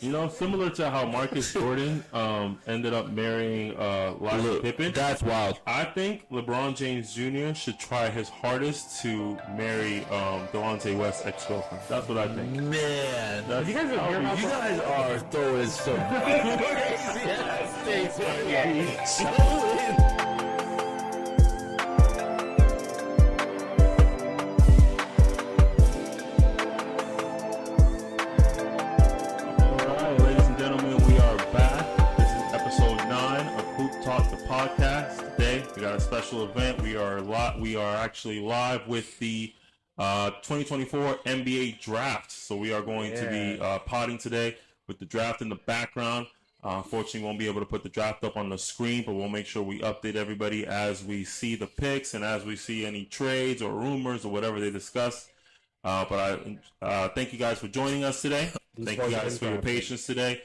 You know, similar to how Marcus Jordan ended up marrying Lottie Pippen. That's wild. I think LeBron James Jr. should try his hardest to marry Delonte West's ex-girlfriend. That's what I think. Man, You guys are throwing some crazy ass things right now. HoopTalk, the podcast. Today we got a special event. We are actually live with the 2024 NBA draft. So we are going to be potting today with the draft in the background. Unfortunately, we won't be able to put the draft up on the screen, but we'll make sure we update everybody as we see the picks and as we see any trades or rumors or whatever they discuss. But I thank you guys for joining us today. Thank you guys for your patience today.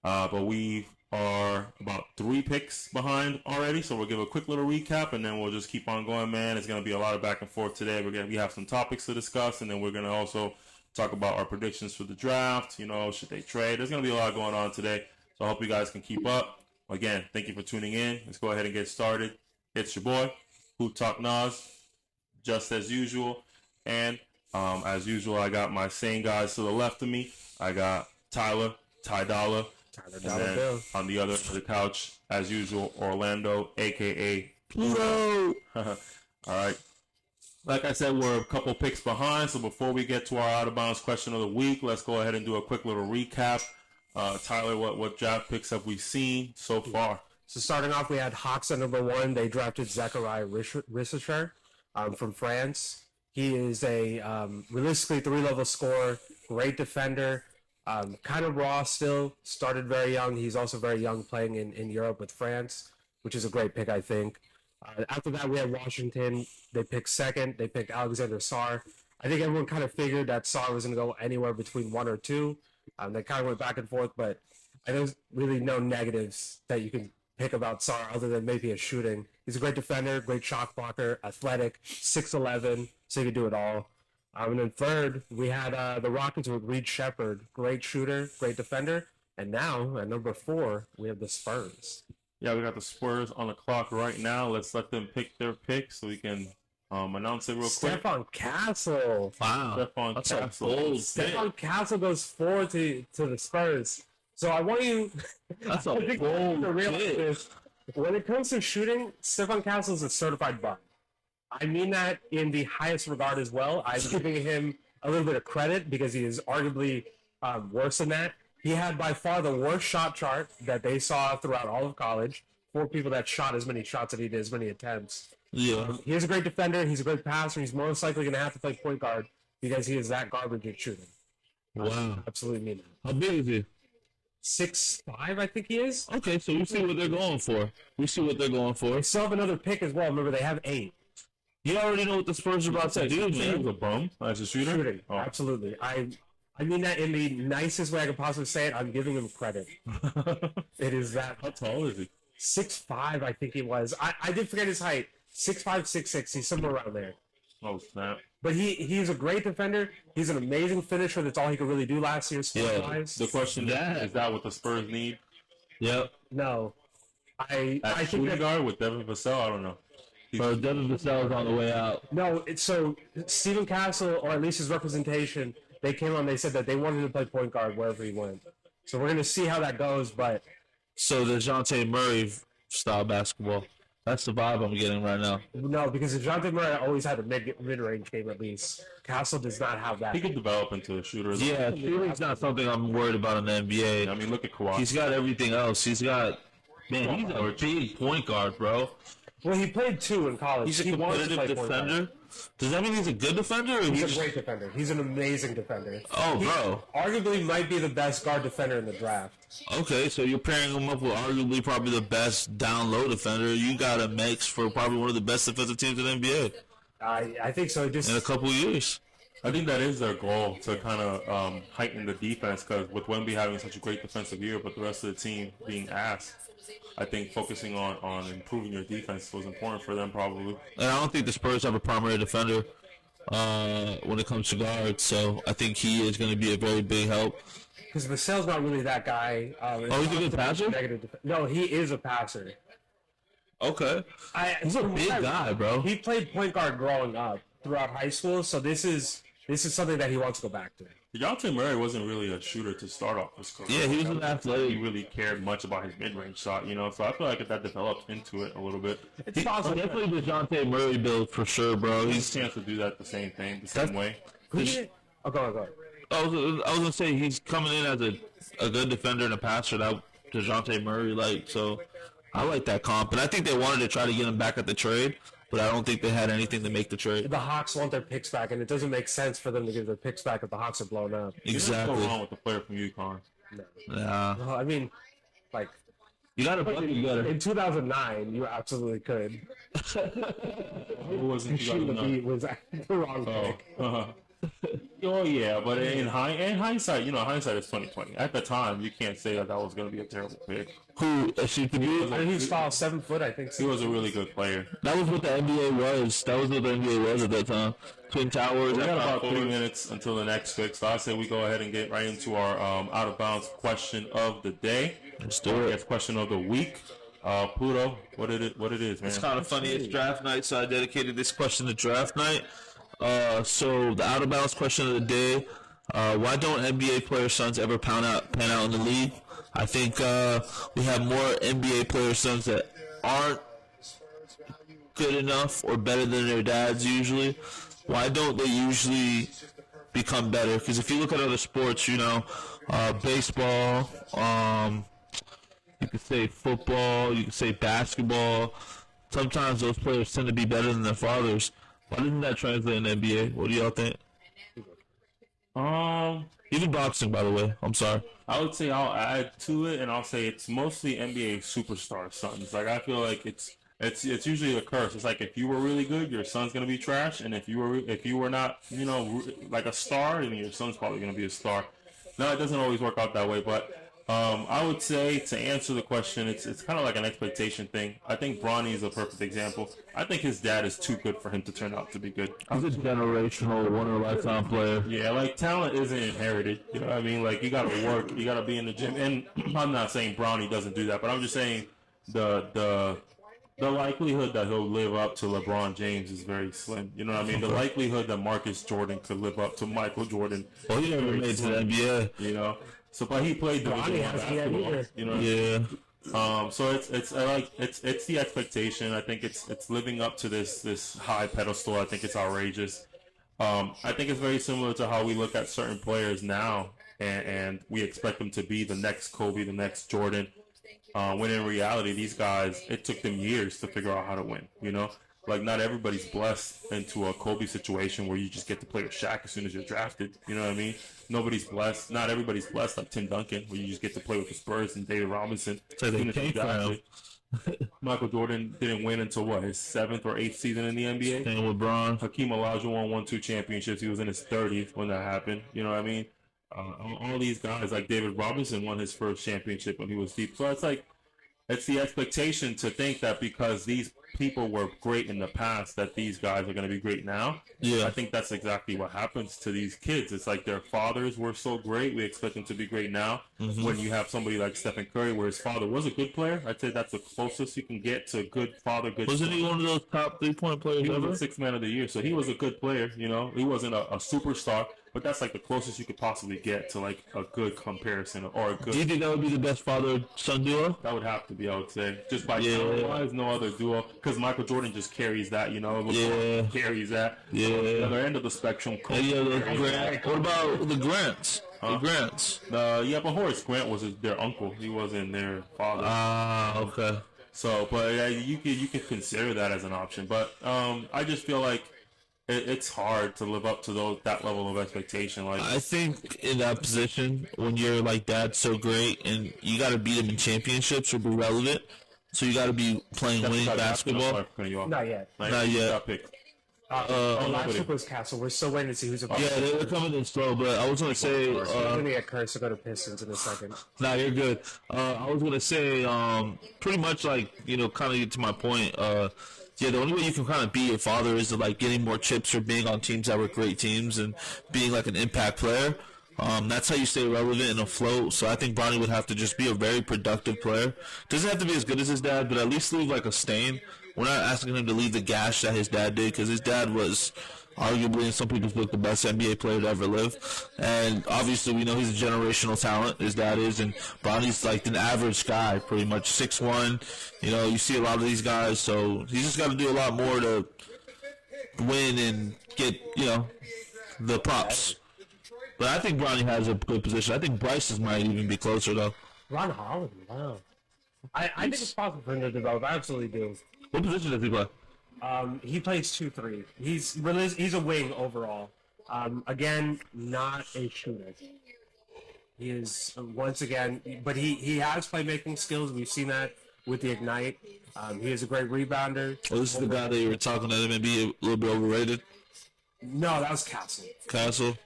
But we are about 3 picks behind already, so we'll give a quick little recap and then we'll just keep on going, man. It's going to be a lot of back and forth today. We have some topics to discuss, and then we're going to also talk about our predictions for the draft. You know, should they trade? There's going to be a lot going on today, so I hope you guys can keep up. Again, thank you for tuning in. Let's go ahead and get started. It's your boy, HoopTalk Nas, just as usual. And as usual, I got my same guys to the left of me. I got Tyler, Ty Dollar. And then on the other side of the couch, as usual, Orlando, a.k.a. Pluto. All right. Like I said, we're a couple picks behind, so before we get to our out-of-bounds question of the week, let's go ahead and do a quick little recap. Tyler, what draft picks have we seen so far? So starting off, we had Hawks at number 1. They drafted Zachariah Rissecher from France. He is a realistically 3-level scorer, great defender. Kind of raw still, started very young. He's also very young playing in Europe with France, which is a great pick, I think. After that, we had Washington. They picked second. They picked Alexander Sarr. I think everyone kind of figured that Sarr was going to go anywhere between 1 or 2. They kind of went back and forth, but there's really no negatives that you can pick about Sarr other than maybe his shooting. He's a great defender, great shot blocker, athletic, 6'11", so he can do it all. And then third, we had the Rockets with Reed Shepherd, great shooter, great defender. And now, at number 4, we have the Spurs. Yeah, we got the Spurs on the clock right now. Let's let them pick their pick so we can announce it real quick. Stephon Castle. Wow. Stephon Castle goes 4 to the Spurs. So I want you That's a to bold realize pick. this. When it comes to shooting, Stephon Castle is a certified bum. I mean that in the highest regard as well. I'm giving him a little bit of credit because he is arguably worse than that. He had by far the worst shot chart that they saw throughout all of college. 4 people that shot as many shots as he did, as many attempts. Yeah. He's a great defender. He's a great passer. He's most likely going to have to play point guard because he is that garbage at shooting. Wow. Absolutely mean that. How big is he? 6'5", I think he is. Okay, so we see what they're going for. They still have another pick as well. Remember, they have 8. You already know what the Spurs are about to do, He's man. a bum as a shooter? Shooting, absolutely. I mean that in the nicest way I can possibly say it. I'm giving him credit. It is that. How tall is he? 6'5", I think he was. I did forget his height. 6'5", 6'6". He's somewhere around there. Oh, snap. But he's a great defender. He's an amazing finisher. That's all he could really do last year. The question is that what the Spurs need? Yep. No. I think shooting guard with Devin Vassell? I don't know. So Devin Vassell is on the way out. No, so Stephen Castle, or at least his representation, they came on, they said that they wanted him to play point guard wherever he went. So we're going to see how that goes, but... So the DeJounte Murray style basketball. That's the vibe I'm getting right now. No, because DeJounte Murray always had a mid-range game at least. Castle does not have that. He could develop into a shooter. Yeah, shooting's not something I'm worried about in the NBA. I mean, look at Kawhi. He's got everything else. He's a big point guard, bro. Well, he played 2 in college. He's a competitive defender. Does that mean he's a good defender? Or he's a great defender. He's an amazing defender. Oh, bro. Arguably might be the best guard defender in the draft. Okay, so you're pairing him up with arguably probably the best down-low defender. You got a mix for probably one of the best defensive teams in the NBA. I think so. In a couple of years. I think that is their goal, to kind of heighten the defense, because with Wemby having such a great defensive year, but the rest of the team being ass, I think focusing on improving your defense was important for them probably. And I don't think the Spurs have a primary defender when it comes to guards, so I think he is going to be a very big help. because Vassell's not really that guy. Oh, he's a good passer? No, he is a passer. Okay. He's a big guy, bro. He played point guard growing up throughout high school, so this is something that he wants to go back to. DeJounte Murray wasn't really a shooter to start off his career. Yeah, he was an athletic. He really cared much about his mid-range shot, you know. So I feel like that developed into it a little bit. It's possible. Definitely DeJounte Murray build for sure, bro. He's a chance to do that the same way. Go ahead. I was gonna say he's coming in as a good defender and a passer that DeJounte Murray like. So I like that comp, and I think they wanted to try to get him back at the trade, but I don't think they had anything to make the trade. The Hawks want their picks back, and it doesn't make sense for them to give their picks back if the Hawks are blown up. Exactly. What's wrong with the player from UConn? No. Yeah. Well, I mean, like, you got to bucket better. In 2009, you absolutely could. Who was in 2009? Was the wrong pick. Oh yeah, but in hindsight, hindsight is 2020. At the time, you can't say that was going to be a terrible pick. Who? He was tall, 7 foot, I think. He was a really good player. That was what the NBA was. That was what the NBA was at that time. Twin Towers. We got about 3 minutes until the next pick, so I say we go ahead and get right into our out of bounds question of the day. Let's do it. Yes, question of the week. Pluto, what it is, man? It's kind of funny. It's draft night, so I dedicated this question to draft night. So the out of bounds question of the day: why don't NBA players' sons ever pan out in the league? I think we have more NBA players' sons that aren't good enough or better than their dads usually. Why don't they usually become better? Because if you look at other sports, baseball, you could say football, you could say basketball. Sometimes those players tend to be better than their fathers. Why doesn't that translate in the NBA? What do y'all think? Even boxing, by the way. I'm sorry. I would say I'll add to it, and I'll say it's mostly NBA superstar sons. Like I feel like it's usually a curse. It's like if you were really good, your son's gonna be trash, and if you were not, like a star, then your son's probably gonna be a star. No, it doesn't always work out that way, but I would say to answer the question, it's kind of like an expectation thing. I think Bronny is a perfect example. I think his dad is too good for him to turn out to be good. He's a generational, one-in-a-lifetime player. Yeah, like talent isn't inherited. You know what I mean? Like you got to work, you got to be in the gym. And I'm not saying Bronny doesn't do that, but I'm just saying the likelihood that he'll live up to LeBron James is very slim. You know what I mean? The likelihood that Marcus Jordan could live up to Michael Jordan. Well, he never made it to the NBA. You know. So, but he played Division I basketball. You know. Yeah. So it's the expectation. I think it's living up to this high pedestal. I think it's outrageous. I think it's very similar to how we look at certain players now, and we expect them to be the next Kobe, the next Jordan. When in reality, these guys, it took them years to figure out how to win. You know. Like, not everybody's blessed into a Kobe situation where you just get to play with Shaq as soon as you're drafted. You know what I mean? Nobody's blessed. Not everybody's blessed like Tim Duncan, where you just get to play with the Spurs and David Robinson. So they came from Michael Jordan didn't win until, his 7th or 8th season in the NBA? Same with Bron. Hakeem Olajuwon won 2 championships. He was in his 30th when that happened. You know what I mean? All these guys, like David Robinson, won his first championship when he was deep. So it's like, it's the expectation to think that because these people were great in the past, that these guys are going to be great now. Yeah. I think that's exactly what happens to these kids. It's like their fathers were so great, we expect them to be great now. Mm-hmm. When you have somebody like Stephen Curry, where his father was a good player, I'd say that's the closest you can get to a good father, good Wasn't he one of those top 3-point players ever? He was a 6th man of the year, so he was a good player, He wasn't a superstar, but that's like the closest you could possibly get to like a good comparison or a good. Do you think that would be the best father-son duo? That would have to be, I would say. Just by talent-wise, no other duo. Because Michael Jordan just carries that, LeBron carries that. Yeah. On the other end of the spectrum. What about the Grants? The Grants. But Horace Grant was their uncle. He wasn't their father. Okay. So, but you could consider that as an option. But I just feel like it's hard to live up to that level of expectation. Like, I think in that position, when you're like Dad's so great, and you got to beat him in championships or be relevant, so you got to be playing winning basketball. Not yet. Not yet. Got picked. Last week was Castle. We're still waiting to see who's about. Yeah, they were coming in slow, but I was gonna say. I'm gonna get cursed to go to Pistons in a second. Nah, you're good. I was gonna say, pretty much like kind of get to my point. The only way you can kind of be your father is to like getting more chips or being on teams that were great teams and being like an impact player. That's how you stay relevant and afloat. So I think Bronny would have to just be a very productive player. Doesn't have to be as good as his dad, but at least leave like a stain. We're not asking him to leave the gash that his dad did, because his dad was arguably, in some people's book, the best NBA player to ever live. And obviously, we know he's a generational talent. His dad is, and Bronny's like an average guy, pretty much 6'1". You know, you see a lot of these guys, so he's just got to do a lot more to win and get, the props. But I think Bronny has a good position. I think Bryce's might even be closer, though. Ron Holland, wow. I think it's possible for him to develop. I absolutely do. What position does he play? He plays 2-3. He's a wing overall. Again, not a shooter. He is once again, but he has playmaking skills. We've seen that with the Ignite. He is a great rebounder. Oh, this is the guy that you were talking to, maybe a little bit overrated. No, that was Castle. Castle.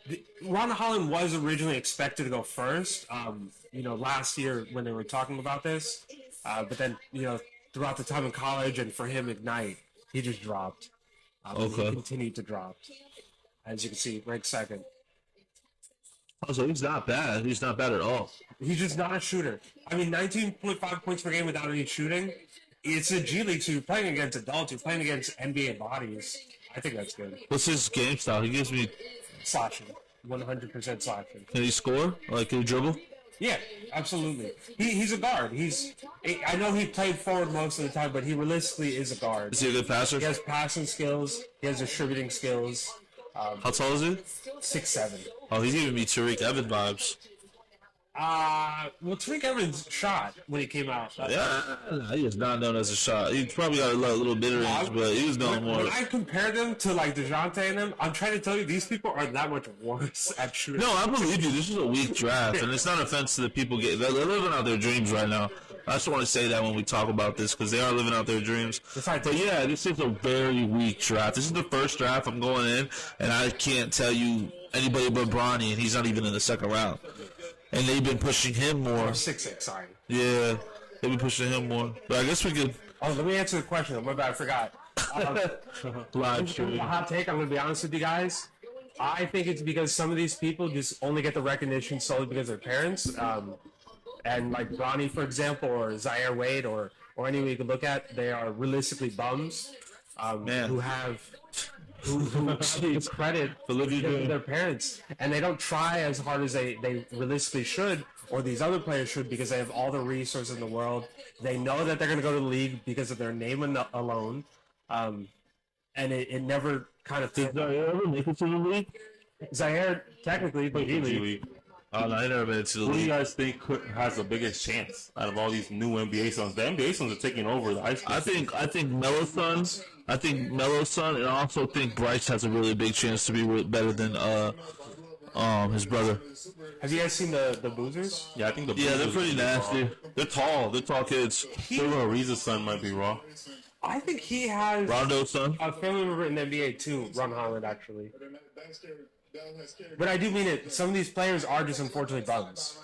Ron Holland was originally expected to go first. Last year when they were talking about this, but then throughout the time in college and for him Ignite, he just dropped. Okay. He continued to drop. As you can see, ranked second. Oh, so he's not bad. He's not bad at all. He's just not a shooter. I mean, 19.5 points per game without any shooting. It's a G League, so you're playing against adults. You're playing against NBA bodies. I think that's good. What's his game style? He gives me... Slashing. 100% slashing. Can he score? Like, can he dribble? Yeah, absolutely. He's a guard. I know he played forward most of the time, but he realistically is a guard. Is he a good passer? He has passing skills. He has distributing skills. How tall is he? 6'7". Oh, he's giving me Tariq Evans vibes. Well, Tariq Evans shot when he came out. Yeah, he is not known as a shot. He probably got a little bit of range, but he was known more. When I compare them to like DeJounte and them, I'm trying to tell you these people are that much worse at shooting. No, I believe you. This is a weak draft, and it's not offense to the people. They're living out their dreams right now. I just want to say that when we talk about this, because they are living out their dreams. But yeah, this is a very weak draft. This is the first draft I'm going in, and I can't tell you anybody but Bronny, and he's not even in the second round. And they've been pushing him more. 6'6", sorry. Yeah, they've been pushing him more. But I guess we could. Oh, let me answer the question. My bad, I forgot. Live stream. A hot take. I'm going to be honest with you guys. I think it's because some of these people just only get the recognition solely because of their parents. And like Bronny, for example, or Zaire Wade, or anyone you can look at, they are realistically bums who have who credit for their parents, and they don't try as hard as they realistically should, or these other players should, because they have all the resources in the world. They know that they're going to go to the league because of their name alone, and it never kind of. Did Zaire ever make it to the league? Zaire technically, but G League. Oh, no, I never made it to the Who do league. you guys think has the biggest chance out of all these new NBA sons? The NBA sons are taking over the high school. I think Melo's sons. I think Melo's son, and I also think Bryce has a really big chance to be better than his brother. Have you guys seen the Boozers? Yeah, I think the They're pretty nasty. They're tall. They're tall kids. Silver Ariza's son might be raw. I think he has Rondo's son. a family member in the NBA too, Ron Holland, actually. But I do mean it. Some of these players are just unfortunately bums,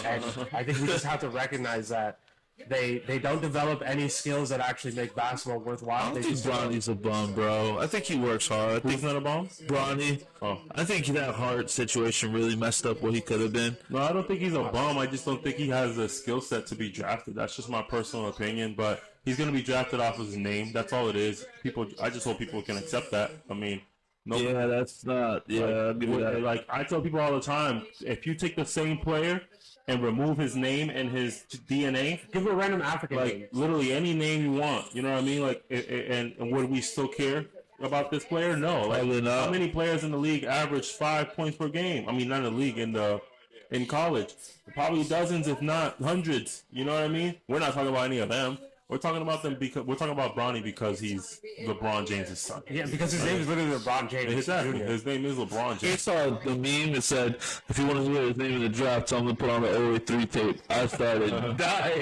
and I think we just have to recognize that they don't develop any skills that actually make basketball worthwhile. I don't think Bronny's a bum, bro. I think he works hard. Who's not a bum? Bronny. Oh. I think that heart situation really messed up what he could have been. No, I don't think he's a bum. I just don't think he has the skill set to be drafted. That's just my personal opinion. But he's going to be drafted off his name. That's all it is. I just hope people can accept that. I mean. Yeah, that's not. Yeah, I'll give you that. Like I tell people all the time, if you take the same player and remove his name and his DNA, give him a random African name. Literally any name you want. You know what I mean? Like, and would we still care about this player? No. Like, how many players in the league average 5 points per game? I mean, not in the league, in college. Probably dozens, if not hundreds. You know what I mean? We're not talking about any of them. We're talking about them because we're talking about Bronny because he's LeBron James' son. Yeah, because his name is literally LeBron James. Exactly. His name is LeBron James. I saw the meme that said, if you want to hear his name in the draft, tell him to put on the 083 tape. I started dying.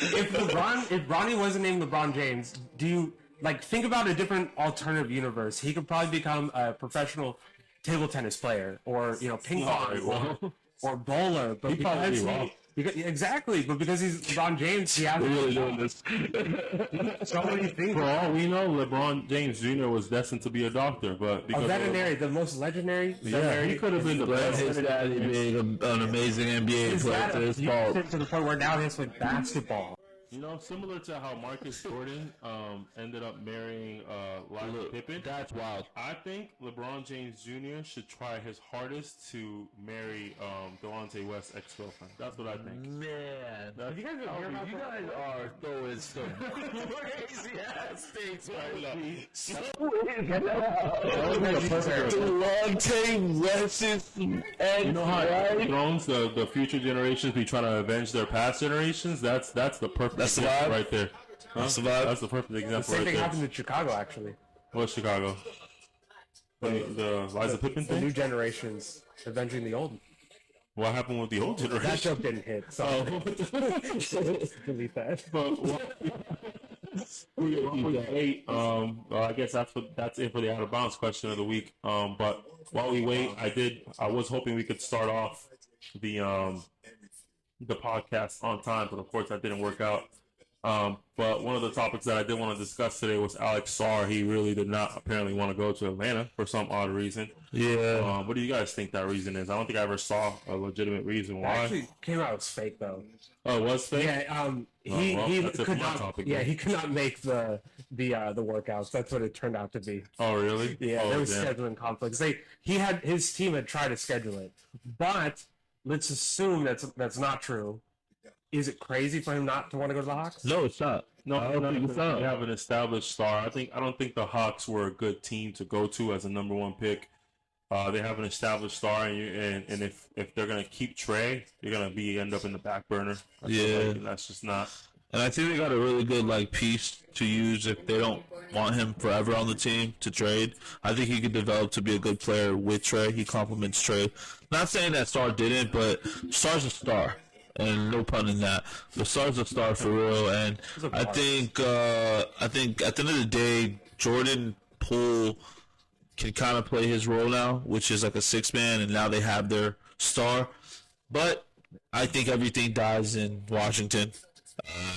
If Bronny wasn't named LeBron James, do you think about a different alternative universe? He could probably become a professional table tennis player, or ping pong, or bowler. But Exactly, but because he's LeBron James, he has We're really doing this. so many things. For all we know, LeBron James Jr. was destined to be a doctor, but A because veterinary, the most legendary. yeah, he could have been the But best. his daddy being an amazing NBA His player dad to his abused fault. him to the point where now he has to play basketball. You know, similar to how Marcus Jordan ended up marrying Liza Pippen. That's wild. I think LeBron James Jr. should try his hardest to marry Delonte West's ex-girlfriend. That's what I think. Man, Have you guys been hearing about you that? guys are throwing some crazy ass things right now. Delonte West's and You know how Thrones, the future generations be trying to avenge their past generations? That's the perfect That's the example vibe? right there. Huh? That's the vibe? That's the perfect example Same right thing there. happened in Chicago, actually. What's Chicago? The Liza Pippen The new thing? generations avenging the old. What happened with the old That generation? joke didn't hit, so delete that. But wait, I guess that's it for the out of bounds question of the week. But while we wait, I was hoping we could start off the podcast on time, but of course that didn't work out. But one of the topics that I did want to discuss today was Alex Sarr. He really did not apparently want to go to Atlanta for some odd reason. Yeah. What do you guys think that reason is? I don't think I ever saw a legitimate reason It why. actually came out as fake though. Oh, it was fake? Yeah, well, he that's it could for my not. topic, Yeah, then. he could not make the workouts. That's what it turned out to be. Oh, really? Yeah, oh, there was damn. scheduling conflicts. His team had tried to schedule it, but let's assume that's not true. Is it crazy for him not to want to go to the Hawks? No, it's not. No, I don't think it's they not. have an established star. I don't think the Hawks were a good team to go to as a number one pick. They have an established star, and if they're gonna keep Trey, you're gonna end up in the back burner. I feel Yeah. like, and that's just not. And I think they got a really good piece to use if they don't want him forever on the team to trade. I think he could develop to be a good player with Trey. He complements Trey. Not saying that Star didn't, but Star's a star. And no pun in that. But Star's a star for real. And I think at the end of the day, Jordan Poole can kind of play his role now, which is like a six-man, and now they have their star. But I think everything dies in Washington.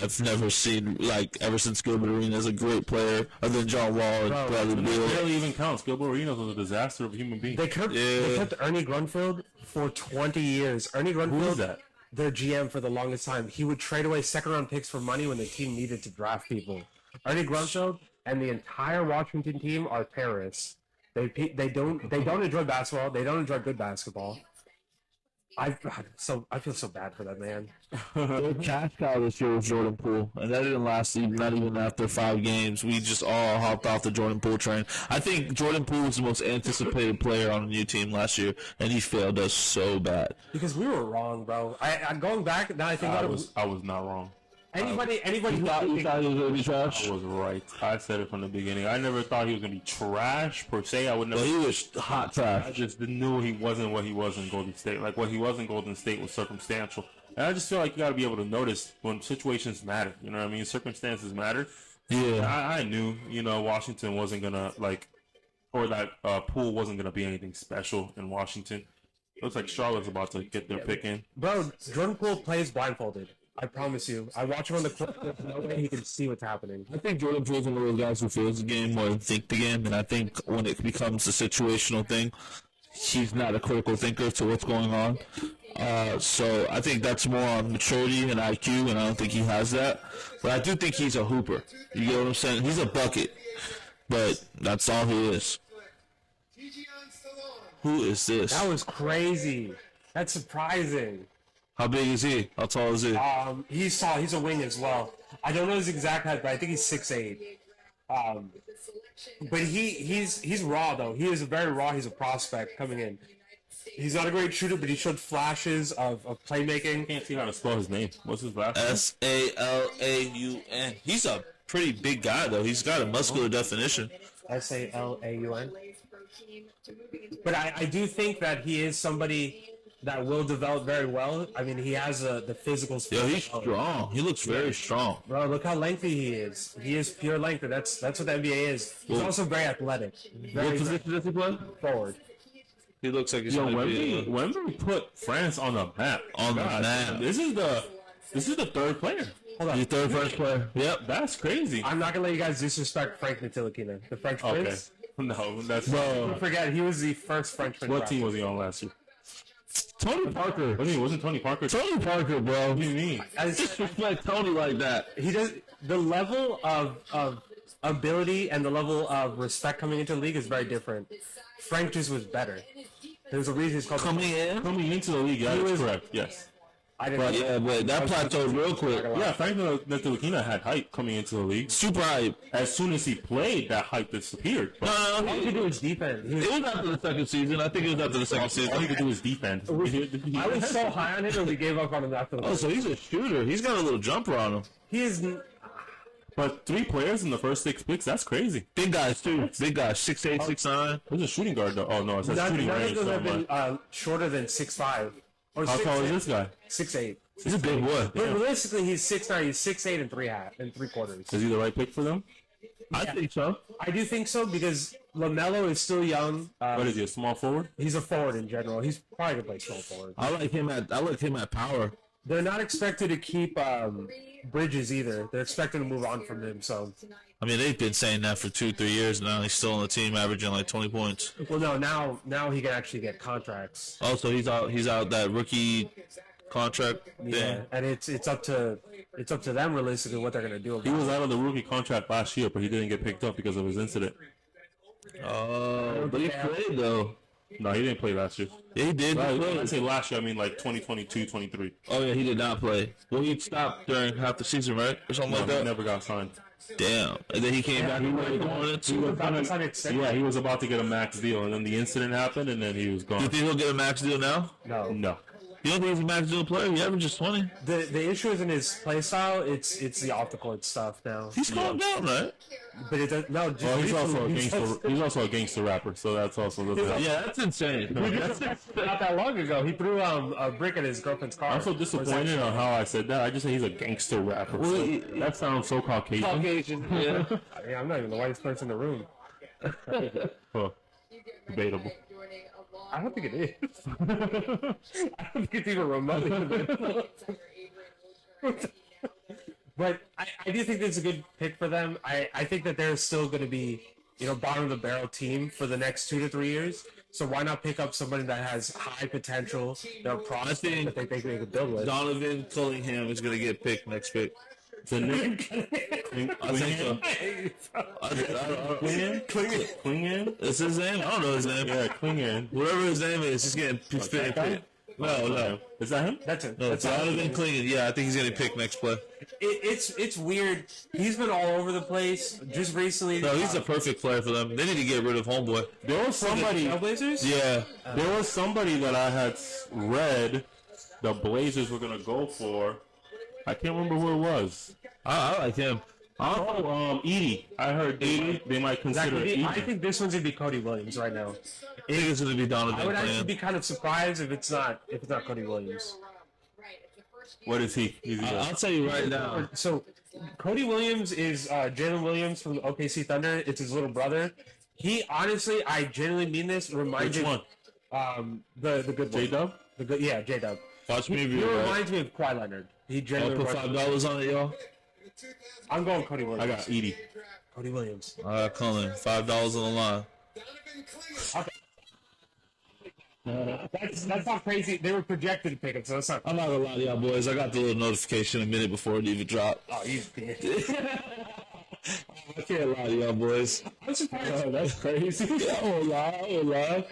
I've never seen, ever since Gilbert Arenas, a great player, other than John Wall and Bradley It Beal. barely even counts. Gilbert Arenas was a disaster of a human being. They kept Ernie Grunfeld for 20 years. Ernie Grunfeld, Who is that? Their GM for the longest time. He would trade away second-round picks for money when the team needed to draft people. Ernie Grunfeld and the entire Washington team are terrorists. They don't enjoy basketball. They don't enjoy good basketball. I feel so bad for that man. Their cash cow this year was Jordan Poole, and that didn't last not even after 5 games. We just all hopped off the Jordan Poole train. I think Jordan Poole was the most anticipated player on a new team last year, and he failed us so bad. Because we were wrong, bro. I'm going back now. I think I was not wrong. anybody You who thought he was going to be trash? I was right. I said it from the beginning. I never thought he was gonna be trash per se. I would never. Well, he was hot I trash. just knew he wasn't what he was in Golden State. Like what he was in Golden State was circumstantial. And I just feel like you got to be able to notice when situations matter. You know what I mean? Circumstances matter. Yeah. I knew, Washington wasn't gonna or that Poole wasn't gonna be anything special in Washington. Looks like Charlotte's about to get their pick in. Bro, Jordan Poole plays blindfolded. I promise you. I watch him on the court. There's no way he can see what's happening. I think Jordan Poole's one of those guys who feels the game more than think the game, and I think when it becomes a situational thing, he's not a critical thinker to what's going on. So I think that's more on maturity and IQ, and I don't think he has that. But I do think he's a hooper. You get what I'm saying? He's a bucket, but that's all he is. Who is this? That was crazy. That's surprising. How big is he? How tall is he? He's tall. He's a wing as well. I don't know his exact height, but I think he's 6'8". But he's raw though. He is very raw. He's a prospect coming in. He's not a great shooter, but he showed flashes of playmaking. Can't see how to spell his name. What's his last name? Salaun. He's a pretty big guy though. He's got a muscular definition. Salaun. But I do think that he is somebody that will develop very well. I mean, he has the physical skill. Yo, he's strong. He looks very strong. Bro, look how lengthy he is. He is pure length. That's what the NBA is. He's also very athletic. What Very position does he play? forward. He looks like he's Yo, gonna be Wemby put France on the map. on the map. This is the third player. Hold on. The third French player. Yep. That's crazy. I'm not gonna let you guys disrespect Frank Ntilikina, the French Okay. Prince. No, that's Don't forget, he was the first Frenchman. what team was he on last year? Tony Parker. What do you mean? Wasn't Tony Parker? Tony Parker, bro. What do you mean? Disrespect Tony like that. He does the level of ability and the level of respect coming into the league is very different. Frank just was better. There's a reason he's called Coming in. Coming into the league, yeah, He that's was- correct. Yes. I didn't. Yeah, but that plateaued real quick. Yeah, Frank Ntilikina had hype coming into the league. Super hype. As soon as he played, that hype disappeared. But No, All he could do was defend. He was, it was after the second season. I think it was after the second all he season. could do was defend. I was so high on him and we gave up on him after the Oh, so he's a shooter. He's got a little jumper on him. He is. But 3 players in the first 6 picks, that's crazy. Big guys too. Big guys. 6'8", 6'9". Who's a shooting guard though? Oh no, it says None shooting of range. them So have I'm been like, shorter than 6'5". Or how tall is this guy? 6'8". He's a big boy. But realistically, he's 6'9". He's 6'8" and 3/4. Is he the right pick for them? I think so. I do think so because LaMelo is still young. What is he, a small forward? He's a forward in general. He's probably gonna play small forward. I like him at power. They're not expected to keep Bridges either. They're expected to move on from him. So, I mean, they've been saying that for 2-3 years now. He's still on the team, averaging like 20 points. well, no, now he can actually get contracts. Also, he's out that rookie contract Yeah, thing. and it's up to them realistically what they're gonna do He about was it. out of the rookie contract last year, but he didn't get picked up because of his incident. Oh, but he played though. No, he didn't play last year. Yeah, he did. When I say last year, I mean like 2022, 23. Oh yeah, he did not play. Well, he stopped during half the season, right, or something like He that. never got signed. Damn. And then he came back. and played going He into. was About to sign an extension. yeah, he was about to get a max deal, and then the incident happened, and then he was You gone. think he'll get a max deal now? No, No. You don't think he's a max deal player? He averages 20. the issue isn't his play style. It's the off the court stuff now. He's calmed down, right? But it does, no. Just Well, he's also a recently, gangster. He's also a gangster rapper, so that's also doesn't help. Yeah, that's insane. not that long ago, he threw a brick at his girlfriend's car. I'm so disappointed on how I said that. I just say he's a gangster rapper. Well, So he- that sounds so Caucasian. Caucasian. Yeah. Yeah, I'm not even the whitest person in the room. Huh. Debatable. I don't think it is. I don't think it's even remotely debatable. But I do think this is a good pick for them. I think that they're still going to be, bottom of the barrel team for the next 2 to 3 years. So why not pick up somebody that has high potential, they're prospect think that they think they could build with? Donovan Cunningham is going to get picked next pick. The Nick I think so. Klingan? That's his name? I don't know his name. Yeah, Klingan. Whatever his name is, he's getting picked. No. Is that him? That's it. No, That's Donovan Clingan. Yeah, I think he's getting picked next play. It's weird. He's been all over the place. Just recently, No, he's the perfect player for them. They need to get rid of Homeboy. There was somebody. Trailblazers. Yeah. There was somebody that I had read the Blazers were gonna go for. I can't remember who it was. I like him. Oh, Edie. I heard they might consider Exactly. Edie. I think this one's gonna be Cody Williams right now. I think it's going to be Donovan I would actually Clingan. be kind of surprised if it's not Cody Williams. What is he? He's I'll tell you right now. So Cody Williams is Jalen Williams from the OKC Thunder. It's his little brother. He honestly, I genuinely mean this. Reminds Which me, one? the good one. J-Dub? The good, yeah, J Dub. Watch me He review it. reminds me of Kawhi Leonard. He I'll genuinely. put reminds- $5 on it, y'all. I'm going Cody Williams. I got Edie. Cody Williams. All right, Cullen. $5 on the line. That's not crazy. They were projected to pick him, so that's not. I'm not going to lie to y'all, boys. I got the little notification a minute before it even dropped. Oh, he's dead. I can't lie to y'all, boys. I'm surprised. Oh, that's crazy. I won't lie.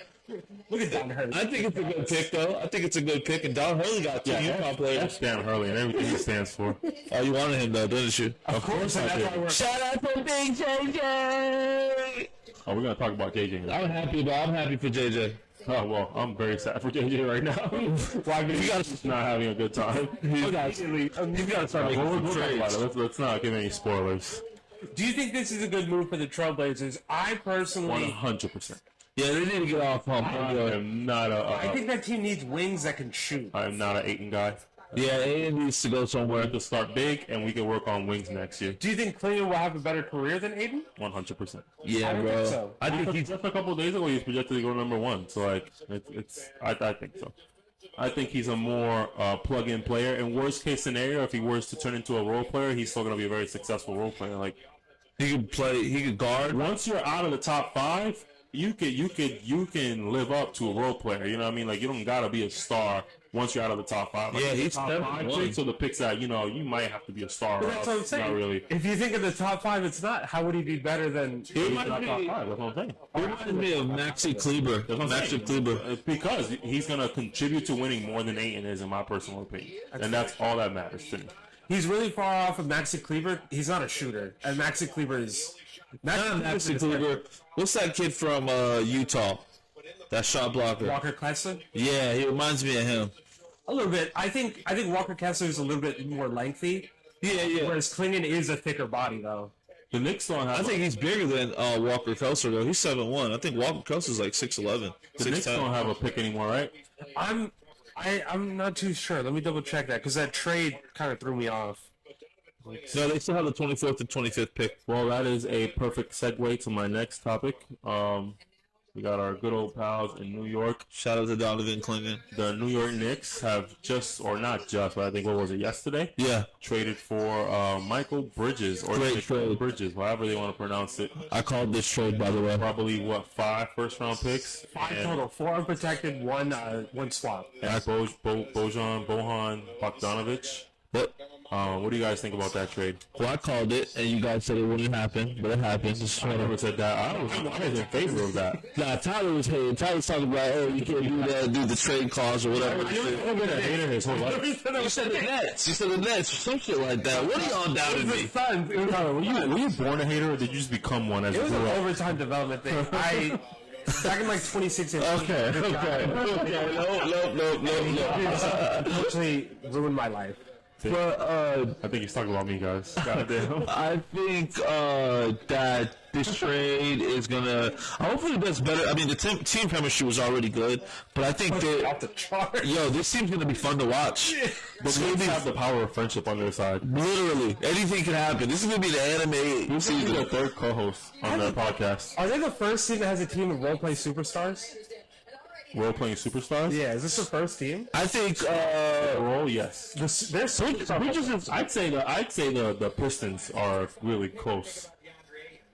Look at Don Hurley. I think it's a good pick, though. I think it's a good pick, and Don Hurley got two UConn players. That's Dan Hurley and everything he stands for. Oh, you wanted him, though, didn't you? Of course I That's why did. we're. Shout out to Big JJ! Oh, we're gonna talk about JJ. I'm happy for JJ. Oh well, I'm very sad for JJ right now. Why? Because he's not having a good time. You gotta start making We'll some talk about trades. it. Let's not give any spoilers. Do you think this is a good move for the Trailblazers? I personally, 100%. Yeah, they need to get off pump. I am not I a. think that team needs wings that can shoot. I am not an Aiton guy. Yeah, Aiden needs to go We somewhere. have to start big, and we can work on wings next year. Do you think Clinton will have a better career than Aiden? 100%. Yeah, I don't bro. think so. I think Because he's just a couple of days ago, he was projected to go number one. So like, I think so. I think he's a more plug-in player. In worst case scenario, if he was to turn into a role player, he's still gonna be a very successful role player. Like he could play. He could guard. once you're out of the top five, you can live up to a role player. You know what I mean? Like you don't gotta be a star once you're out of the top five. Like, Yeah, he's top seven five one. picks or the picks that you might have to be a star. But that's what I'm saying. Not really. If you think of the top 5, it's not. How would he be better than? He reminds me, top five. That's what I'm saying. He reminds me of Maxi Kleber. That's what I'm Maxi saying. Kleber. It's because he's gonna contribute to winning more than Ayton is, in my personal opinion, and that's all that matters to me. He's really far off of Maxi Kleber. He's not a shooter, and Maxi Kleber is. Maxi Kleber. What's that kid from Utah? That shot blocker. Walker Kessler. Yeah, he reminds me of him. A little bit. I think Walker Kessler is a little bit more lengthy, Yeah, yeah. whereas Clinton is a thicker body though. The Knicks don't have. I think he's bigger than Walker Kessler though. He's 7'1". I think Walker Kessler's like 6'11", the Knicks 6'10". don't have a pick anymore, right? I'm not too sure. Let me double check that because that trade kind of threw me off. No, they still have the 24th and 25th pick. Well, that is a perfect segue to my next topic. We got our good old pals in New York. Shout out to Donovan Clingan. The New York Knicks have just, or not just, but I think what was it yesterday? Yeah, Traded for Michael Bridges or Great Michael trade. Bridges, however they want to pronounce it. I called this trade by the way. Probably 5 first-round picks. 5 total, 4 unprotected, one swap. And Bojan Bogdanovic. But What do you guys think about that trade? well, I called it, and you guys said it wouldn't happen, but it happened. Just I never said that. I was in favor of that. Nah, Tyler was hating. Tyler was talking about, oh, you can't do that, do the trade clause or whatever. I've been a hater his whole life. You said the Nets. You said the Nets or some shit like that. What are y'all doubting me? Were you born a hater or did you just become one as It you was an grew up? overtime development thing. Back in like 2016. Okay. No. Unfortunately, ruined my life. But I think he's talking about me, guys. Goddamn. I think that this trade is gonna hopefully that's better. I mean, the team chemistry was already good, but I think Off the chart. this team's gonna be fun to watch. But we have the power of friendship on their side. Literally, anything can happen. This is gonna be the anime He's the season. third co-host on their podcast. Are they the first team that has a team of role-play superstars? Role-playing superstars? Yeah, is this the first team? I think Role, yes. They're superstars. I'd say the Pistons are really close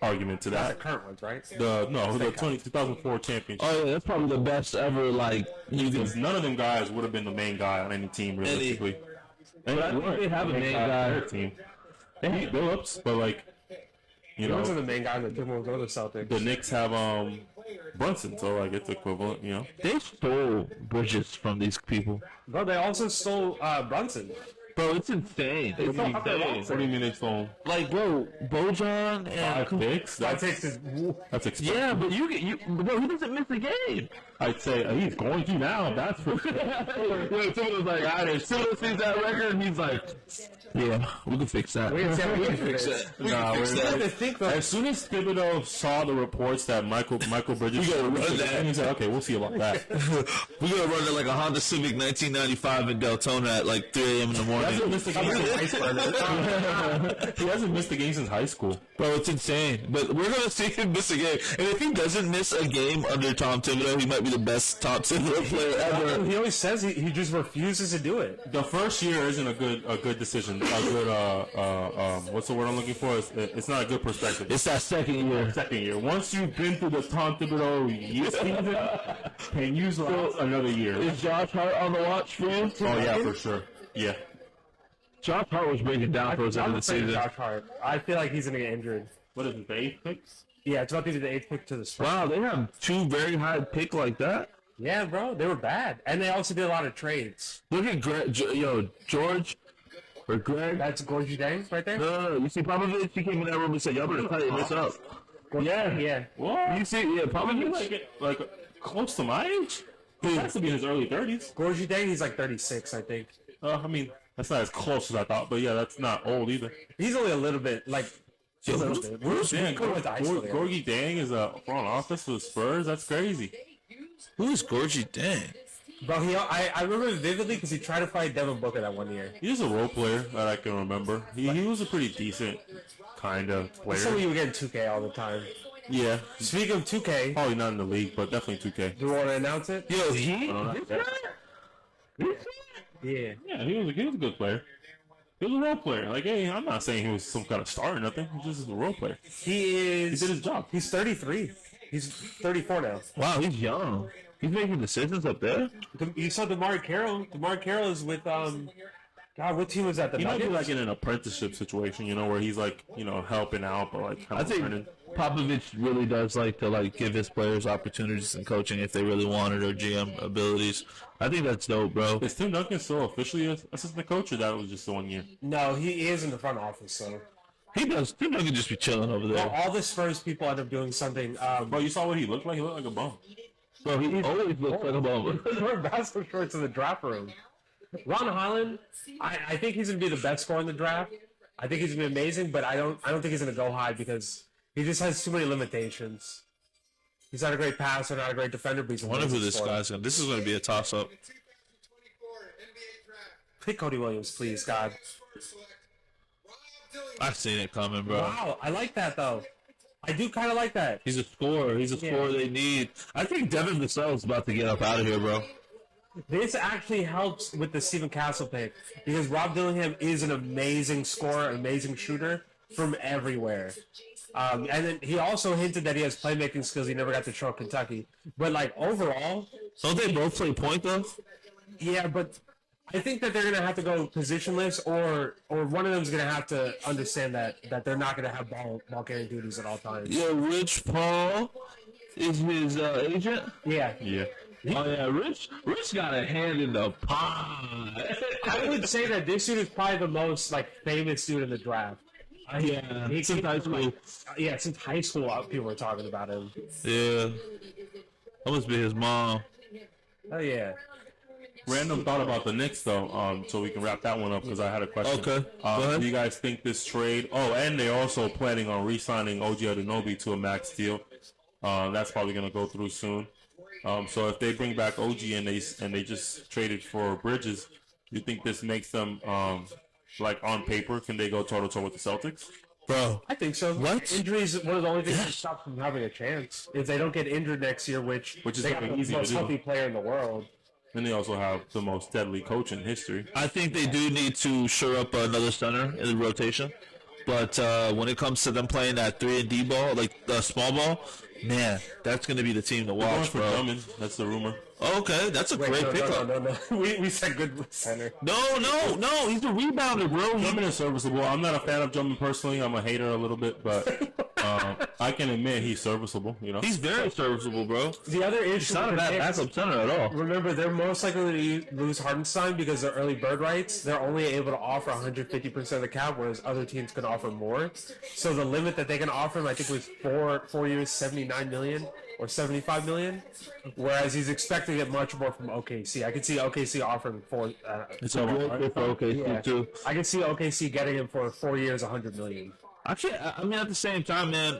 argument to The that. current ones, right? The 2004 championship. oh yeah, that's probably the best ever. Like you can. Because none of them guys would have been the main guy on any team, realistically. But I think they have a main on guy. their team. They have Billups, but like, you He wasn't know, the main guy in the Timberwolves or the Celtics. the Knicks have Brunson, so like it's equivalent, you know. They stole Bridges from these people. Bro, they also stole Brunson. Bro, it's insane. It's stole insane. What do you mean they stole him? Like, bro, Bojan and 5 picks? That takes his. That's expensive. yeah, but bro, he doesn't miss a game. I'd say he's going to now. That's for sure. When someone was like, all right, Silva sees that record, and he's like, yeah, we can fix that. We can fix that. Nah, fix we're- that. I think though, As soon as Thibodeau saw the reports that Michael Bridges, We gotta run that. he said, "Okay, we'll see about that." We're gonna run it like a Honda Civic 1995 in Deltona at like 3 a.m. in the He morning. hasn't missed a game since high school. He hasn't missed a game since high school. Bro, it's insane. But we're gonna see him miss a game, and if he doesn't miss a game under Tom Thibodeau, he might be the best Tom Thibodeau player ever. he always says he just refuses to do it. The first year isn't a good decision. A good what's the word I'm looking for? It's not a good perspective. It's that second year. Second year. Once you've been through the Tom Thibodeau season, can you last another year? Is Josh Hart on the watch for you? Oh yeah, for sure. Yeah. Josh Hart was breaking down towards the end I'm of the afraid of season. Josh Hart. I feel like he's gonna get injured. What is it? The 8th picks? Yeah, it's about to be the 8th pick to the Spurs. Wow, they have 2 very high pick like that. Yeah, bro, they were bad, and they also did a lot of trades. Look at George or Greg. That's Gorgie Dang right there. No. You see Popovich? He came in that room and said, "Y'all better tighten this up." Yeah. What? You see, yeah, Popovich. Like close to my age? He has to be in his early 30s. Gorgie Dang, he's like 36, I think. I mean, that's not as close as I thought, but yeah, that's not old either. He's only a little bit, like, a little bit. Damn, Go with the high school, yeah. Gorgie Dang is a front office for the Spurs. That's crazy. Who is Gorgie Dang? Bro, I remember vividly because he tried to fight Devin Booker that one year. He's a role player that I can remember. He was a pretty decent kind of That's something player. you would get in 2K all the time. Yeah, Speaking of 2K, probably not in the league, but definitely 2K. do you want to announce it? Yo, he. Yeah. Yeah, he was a good player. He was a role player. Like, hey, I'm not saying he was some kind of star or nothing. He was just a role player. He He did his job. He's 33. He's 34 now. Wow, he's young. He's making decisions up there. You saw DeMar Carroll. DeMar Carroll is with God, what team was that? The He might be Nuggets? like in an apprenticeship situation, where he's like, helping out, but like kind I of think learning. Popovich really does like to give his players opportunities in coaching if they really wanted or GM abilities. I think that's dope, bro. Is Tim Duncan still officially an assistant coach, or that was just the 1 year? No, he is in the front office. So He does. Tim Duncan just be chilling over well, there. all the Spurs people end up doing something. Bro, you saw what he looked like? He looked like a bum. Bro, he always looks like a bum. wearing basketball shorts in the draft room. Ron Holland, I think he's gonna be the best scorer in the draft. I think he's gonna be amazing, but I don't think he's gonna go high because he just has too many limitations. He's not a great passer, not a great defender, but he's a I wonder who amazing this scorer. guy's gonna. This is gonna be a toss-up. Pick Cody Williams, please, God. I've seen it coming, bro. Wow, I like that though. I do kind of like that. He's a scorer. He's a scorer they need. I think Devin Vassell's about to get up out of here, bro. This actually helps with the Stephen Castle pick because Rob Dillingham is an amazing scorer, amazing shooter from everywhere. And then he also hinted that he has playmaking skills he never got to show at Kentucky. But like overall, Don't they both play point though? yeah, but I think that they're gonna have to go positionless, or one of them's gonna have to understand that they're not gonna have ball carrying duties at all times. Yeah, Rich Paul is his agent. Yeah, Yeah. Oh yeah, Rich got a hand in the pie. I would say that this dude is probably the most like famous dude in the draft. Yeah, He since came high from, school. like, yeah, since high school, people were talking about him. Yeah, that must be his mom. Oh yeah. Random thought about the Knicks, though, so we can wrap that one up because I had a question. Okay, go ahead. Do you guys think this trade? Oh, and they're also planning on re-signing OG Anunoby to a max deal. That's probably going to go through soon. So if they bring back OG and they just traded for Bridges, you think this makes them like on paper? Can they go toe to toe with the Celtics? Bro, I think so. What? Injuries is one of the only things that stop them having a chance. If they don't get injured next year, which is they got very the easy to most do. healthy player in the world. And they also have the most deadly coach in history. I think they do need to shore up another center in the rotation. But when it comes to them playing that 3-and-D ball, like the small ball, man, that's going to be the team to Going watch, for bro. Drummond, that's the rumor. Okay, that's a Wait, great no, pickup. no. We said good center. No, he's a rebounder, bro. Drummond is serviceable. I'm not a fan of Drummond personally. I'm a hater a little bit, but I can admit he's serviceable. He's very serviceable, bro. The other issue He's not a with the bad Knicks, backup center at all. remember, they're most likely to lose Hardenstein because they're early bird rights. They're only able to offer 150% of the cap, whereas other teams can offer more. So the limit that they can offer him, I think, was 4 years, 79 million or 75 million. Whereas he's expecting to get much more from OKC. I could see OKC offering four. It's a real fit for OKC, Yeah, too. I can see OKC getting him for 4 years, 100 million. Actually, I mean, at the same time, man,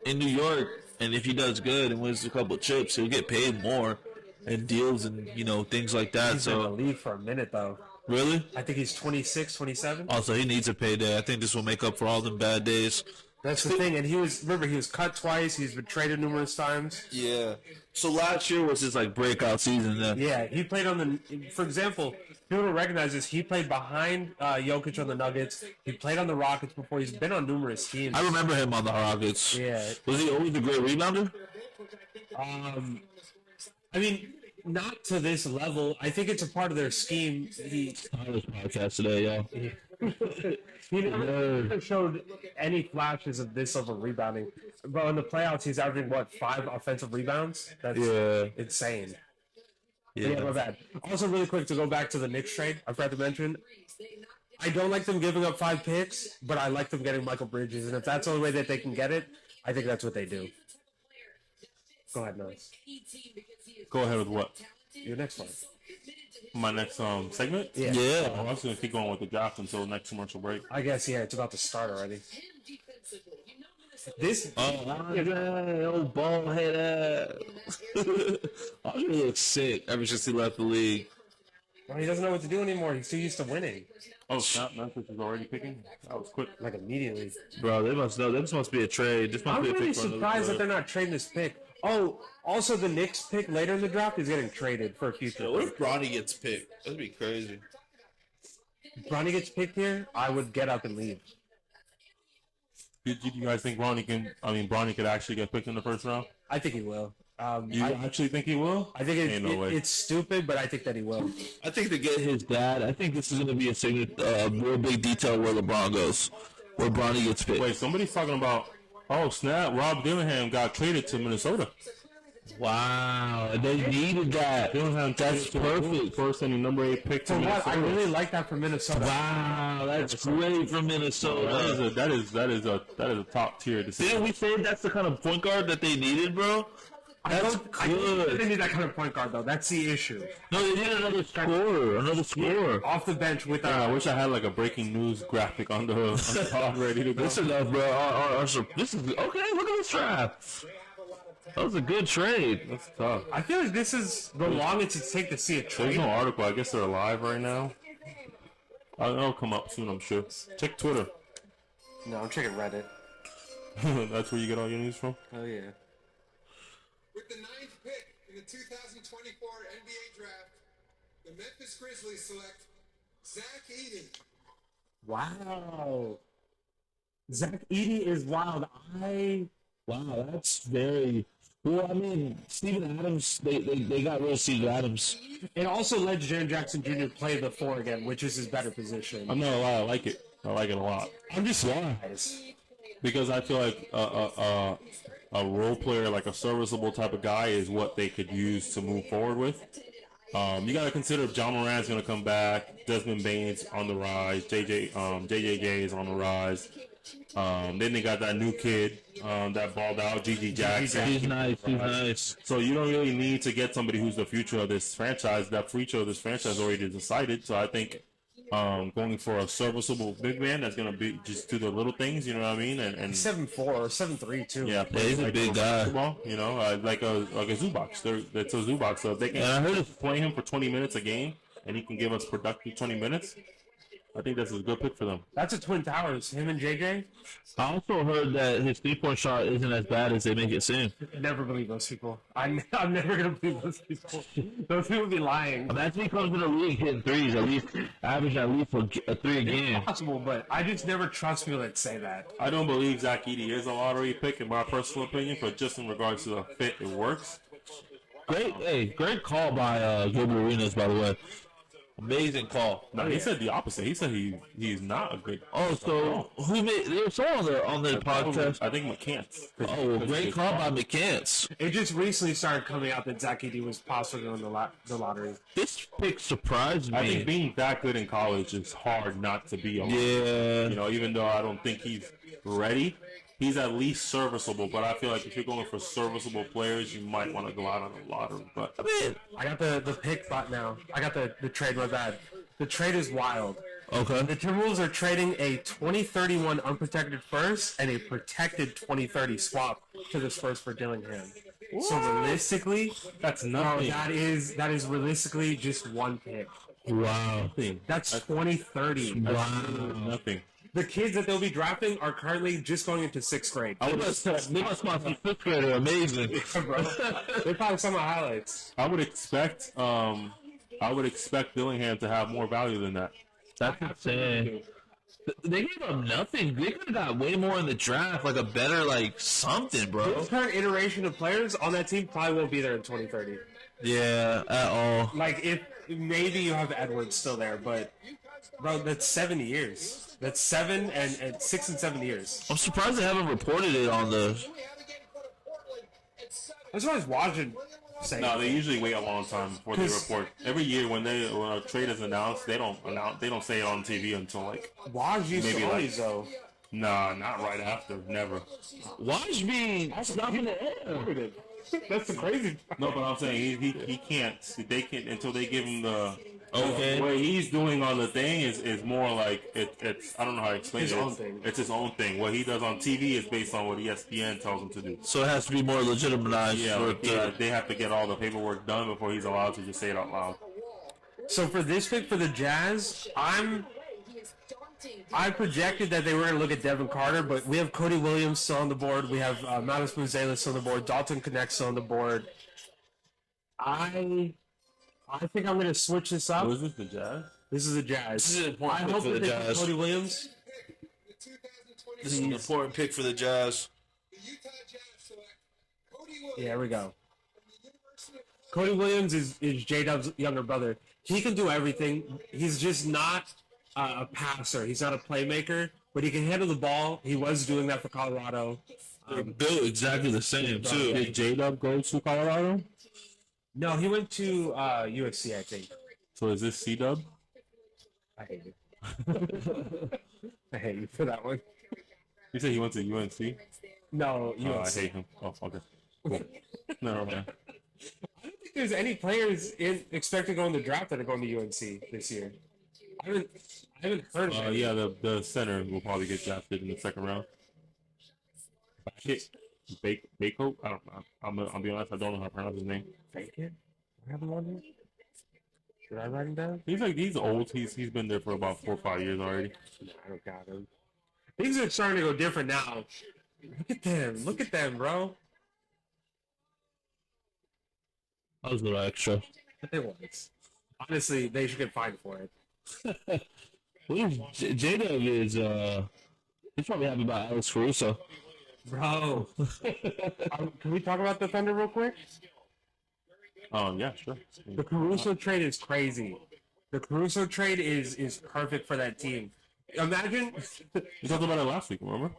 in New York, and if he does good and wins a couple chips, he'll get paid more and deals and, things like that. He's in the So, league for a minute though. really? I think he's 26, 27. Also, he needs a payday. I think this will make up for all them bad days. That's the thing. And he was cut twice. He's been traded numerous times. Yeah. So last year was his, breakout season then. Yeah, he played on the. For example, people don't recognize this. He played behind Jokic on the Nuggets. He played on the Rockets before. He's been on numerous teams. I remember him on the Rockets. Yeah. Was he always a great rebounder? I mean, not to this level. I think it's a part of their scheme. On this podcast today, yeah. He never showed any flashes of this level of rebounding. But in the playoffs, he's averaging, 5 offensive rebounds? That's insane. Yeah, my bad. Also, really quick, to go back to the Knicks trade, I forgot to mention, I don't like them giving up 5 picks, but I like them getting Michael Bridges. And if that's the only way that they can get it, I think that's what they do. Go ahead, Nice. Go ahead with what? Your next one. My next segment? Yeah. Yeah. I was going to keep going with the draft until next commercial break. I guess, yeah, it's about to start already. This Andre, old bald head ass. Andre looks sick ever since he left the league. he doesn't know what to do anymore. He's too used to winning. Oh, snap! Memphis is already picking. That was quick. Like immediately. Bro, they must know. This must be a trade. This must I'm be a really pick for another surprised that player. they're not trading this pick. Oh, also the Knicks pick later in the draft is getting traded for a future. What if Bronny gets picked? That'd be crazy. If Bronny gets picked here, I would get up and leave. Do you guys think Bronny could actually get picked in the first round? I think he will. You actually think he will? I think Ain't no way. it's stupid, but I think that he will. I think to get his dad, I think this is going to be a real big detail where LeBron goes, where Bronny gets picked. Wait, somebody's talking about. Oh snap! Rob Dillingham got traded to Minnesota. Wow, they needed that. Dillingham That's perfect. First and the number 8 pick to For what? Minnesota. I really like that for Minnesota. Wow, that's great from Minnesota. That is a top tier decision. Didn't we say that's the kind of point guard that they needed, bro? That's I think they good. need that kind of point guard though. That's the issue. No, they need another scorer. Off the bench with Yeah, I wish I had like a breaking news graphic on the top ready to go. This is enough, bro. This is okay. Look at this draft. That was a good trade. That's tough. I feel like this is the longest it's take to see a There's trade. no article. I guess they're alive right now. It'll come up soon, I'm sure. Check Twitter. No, I'm checking Reddit. That's where you get all your news from. Oh yeah. With the 9th pick in the 2024 NBA Draft, the Memphis Grizzlies select Zach Edey. Wow. Zach Edey is wild. Wow, that's very. Well, I mean, Steven Adams, they got rid of Steven Adams. It also let Jaren Jackson Jr. play the 4 again, which is his better position. I'm not gonna lie, I like it. I like it a lot. I'm just surprised. Because I feel like a role player, like a serviceable type of guy, is what they could use to move forward with. You got to consider if John Moran's going to come back, Desmond Bane's on the rise, JJJ is on the rise. Then they got that new kid that balled out, Gigi Jackson. He's nice. So you don't really need to get somebody who's the future of this franchise. That future of this franchise already decided. So I think going for a serviceable big man that's going to be just do the little things, you know what I mean? And 7'4" or 7'3" too. yeah, he's a big guy. basketball, you know, like a Zubac. That's a Zubac. So if they can And I heard it's play him for 20 minutes a game, and he can give us productive 20 minutes, I think that's a good pick for them. That's a Twin Towers. Him and JJ. I also heard that his 3-point shot isn't as bad as they make it seem. Never believe those people. I'm never gonna believe those people. Those people be lying. Imagine he comes to the league hitting threes, at least average at least a 3 a game. Possible, but I just never trust people that say that. I don't believe Zach Edey is a lottery pick, in my personal opinion, but just in regards to the fit, it works. Great call by Gilbert Arenas, by the way. Amazing call. No, he said the opposite. He said he's not a good. Oh, so who made? They were on the podcast. I think McCants. Oh, well, great call by McCants. It just recently started coming out that Zach Edey was possibly on the lottery. This pick surprised I think me. being that good in college is hard not to be on. Yeah. You know, even though I don't think he's ready, he's at least serviceable. But I feel like if you're going for serviceable players, you might want to go out on the lottery. But I mean, I got the pick bot now. I got the trade. My bad. The trade is wild. okay. The Timberwolves are trading a 2031 unprotected first and a protected 2030 swap to this first for Dillingham. So realistically, that's no, nothing. that is realistically just one pick. Wow. Nothing. That's 2030. Wow. Nothing. The kids that they'll be drafting are currently just going into 6th grade. They must want some 5th grader. Amazing. Bro. They probably some of the highlights. I would expect Dillingham to have more value than that. That's insane. They gave up nothing. They could have got way more in the draft, like a better, like, something, bro. This current iteration of players on that team probably won't be there in 2030. Yeah, at all. Like, if maybe you have Edwards still there, but bro, that's 7 years. That's 7 and 6 and 7 years. I'm surprised they haven't reported it on the. That's what I was watching. Saying. No, they usually wait a long time before they report. Every year when a trade is announced, they don't say it on TV until like Waj used maybe to like- always though. nah, not right after, never. Watch me stop in the air. That's the crazy. No, but I'm saying he can't. They can't until they give him the Okay. What he's doing on the thing is more like it's I don't know how to explain His it. own thing. It's his own thing. What he does on TV is based on what ESPN tells him to do. So it has to be more legitimized. Yeah, like they have to get all the paperwork done before he's allowed to just say it out loud. So for this pick for the Jazz, I projected that they were going to look at Devin Carter, but we have Cody Williams still on the board. We have Matas Muzelis still on the board. Dalton Connect still on the board. I think I'm going to switch this up. Who is this, the Jazz? This is the Jazz. This is an important I pick hope for the that they pick Jazz. Cody Williams. The 2024 This is an important pick for the Jazz. the Utah Jazz select Cody Williams Yeah, here we go. from the University of Florida. Cody Williams is J-Dub's younger brother. He can do everything. He's just not a passer. He's not a playmaker, but he can handle the ball. He was doing that for Colorado. They're built exactly the same too. Did J-Dub go to Colorado? No, he went to USC, I think. So is this C-Dub? I hate you. I hate you for that one. You said he went to UNC? No, Oh, I USC. hate him. Oh, okay. Cool. Never mind. I don't think there's any players expected to go in the draft that are going to UNC this year. I haven't heard of it. Yeah, the center will probably get drafted in the second round. Bako? I don't know. I'll be honest, I don't know how to pronounce his name. Fake it? I have him on here. Did I write him down? He's old. He's been there for about 4 or 5 years already. I don't got him. Things are starting to go different now. Look at them. Look at them, bro. That was a little extra. It was. Honestly, they should get fined for it. J-Dub is he's probably happy about Alex Caruso. Bro. Can we talk about the Thunder real quick? Yeah, sure. The Caruso trade is crazy. The Caruso trade is perfect for that team. Imagine. We talked about it last week, remember?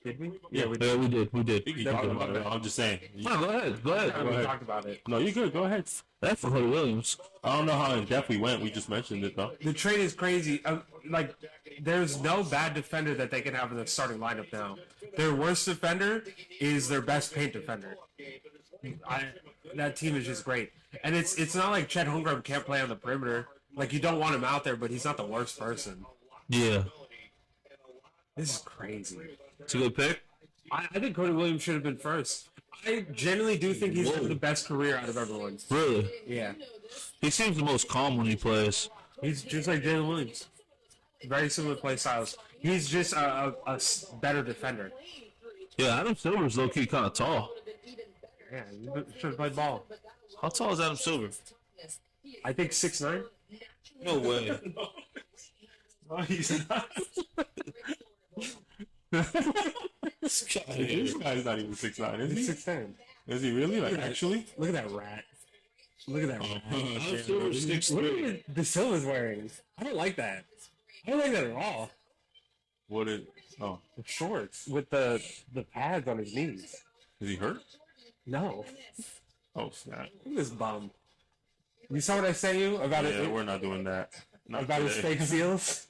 Did we? Yeah, we Yeah, we did. You talked about it. I'm just saying. No, go ahead. Go ahead. We talked about it. No, you're good. Go ahead. That's for Cody Williams. I don't know how in depth we went. We just mentioned it though. The trade is crazy. Like, there's no bad defender that they can have in the starting lineup now. Their worst defender is their best paint defender. That team is just great, and it's not like Chet Holmgren can't play on the perimeter. Like, you don't want him out there, but he's not the worst person. Yeah, This is crazy. it's a good pick. I think Cody Williams should have been first. I genuinely do think he's had the best career out of everyone. Really, Yeah, he seems the most calm when he plays. he's just like Jalen Williams. Very similar play styles. He's just a better defender. Yeah, Adam Silver's low key kind of tall. Yeah, he should have played ball. How tall is Adam Silver? I think 6'9". No way. No, he's not. This guy's not even 6'9", is He's he? 6'10". Is he really? Like, actually? Look at that rat. Look at that rat. Adam Silver's Look 6'3". at the Silva's wearing. I don't like that. I don't like that at all. What is... Oh. The shorts with the pads on his knees. Is he hurt? No. Oh, snap. Look at this bum. You saw what I sent you about Yeah, it? we're not doing that. Not About his today. fake steals?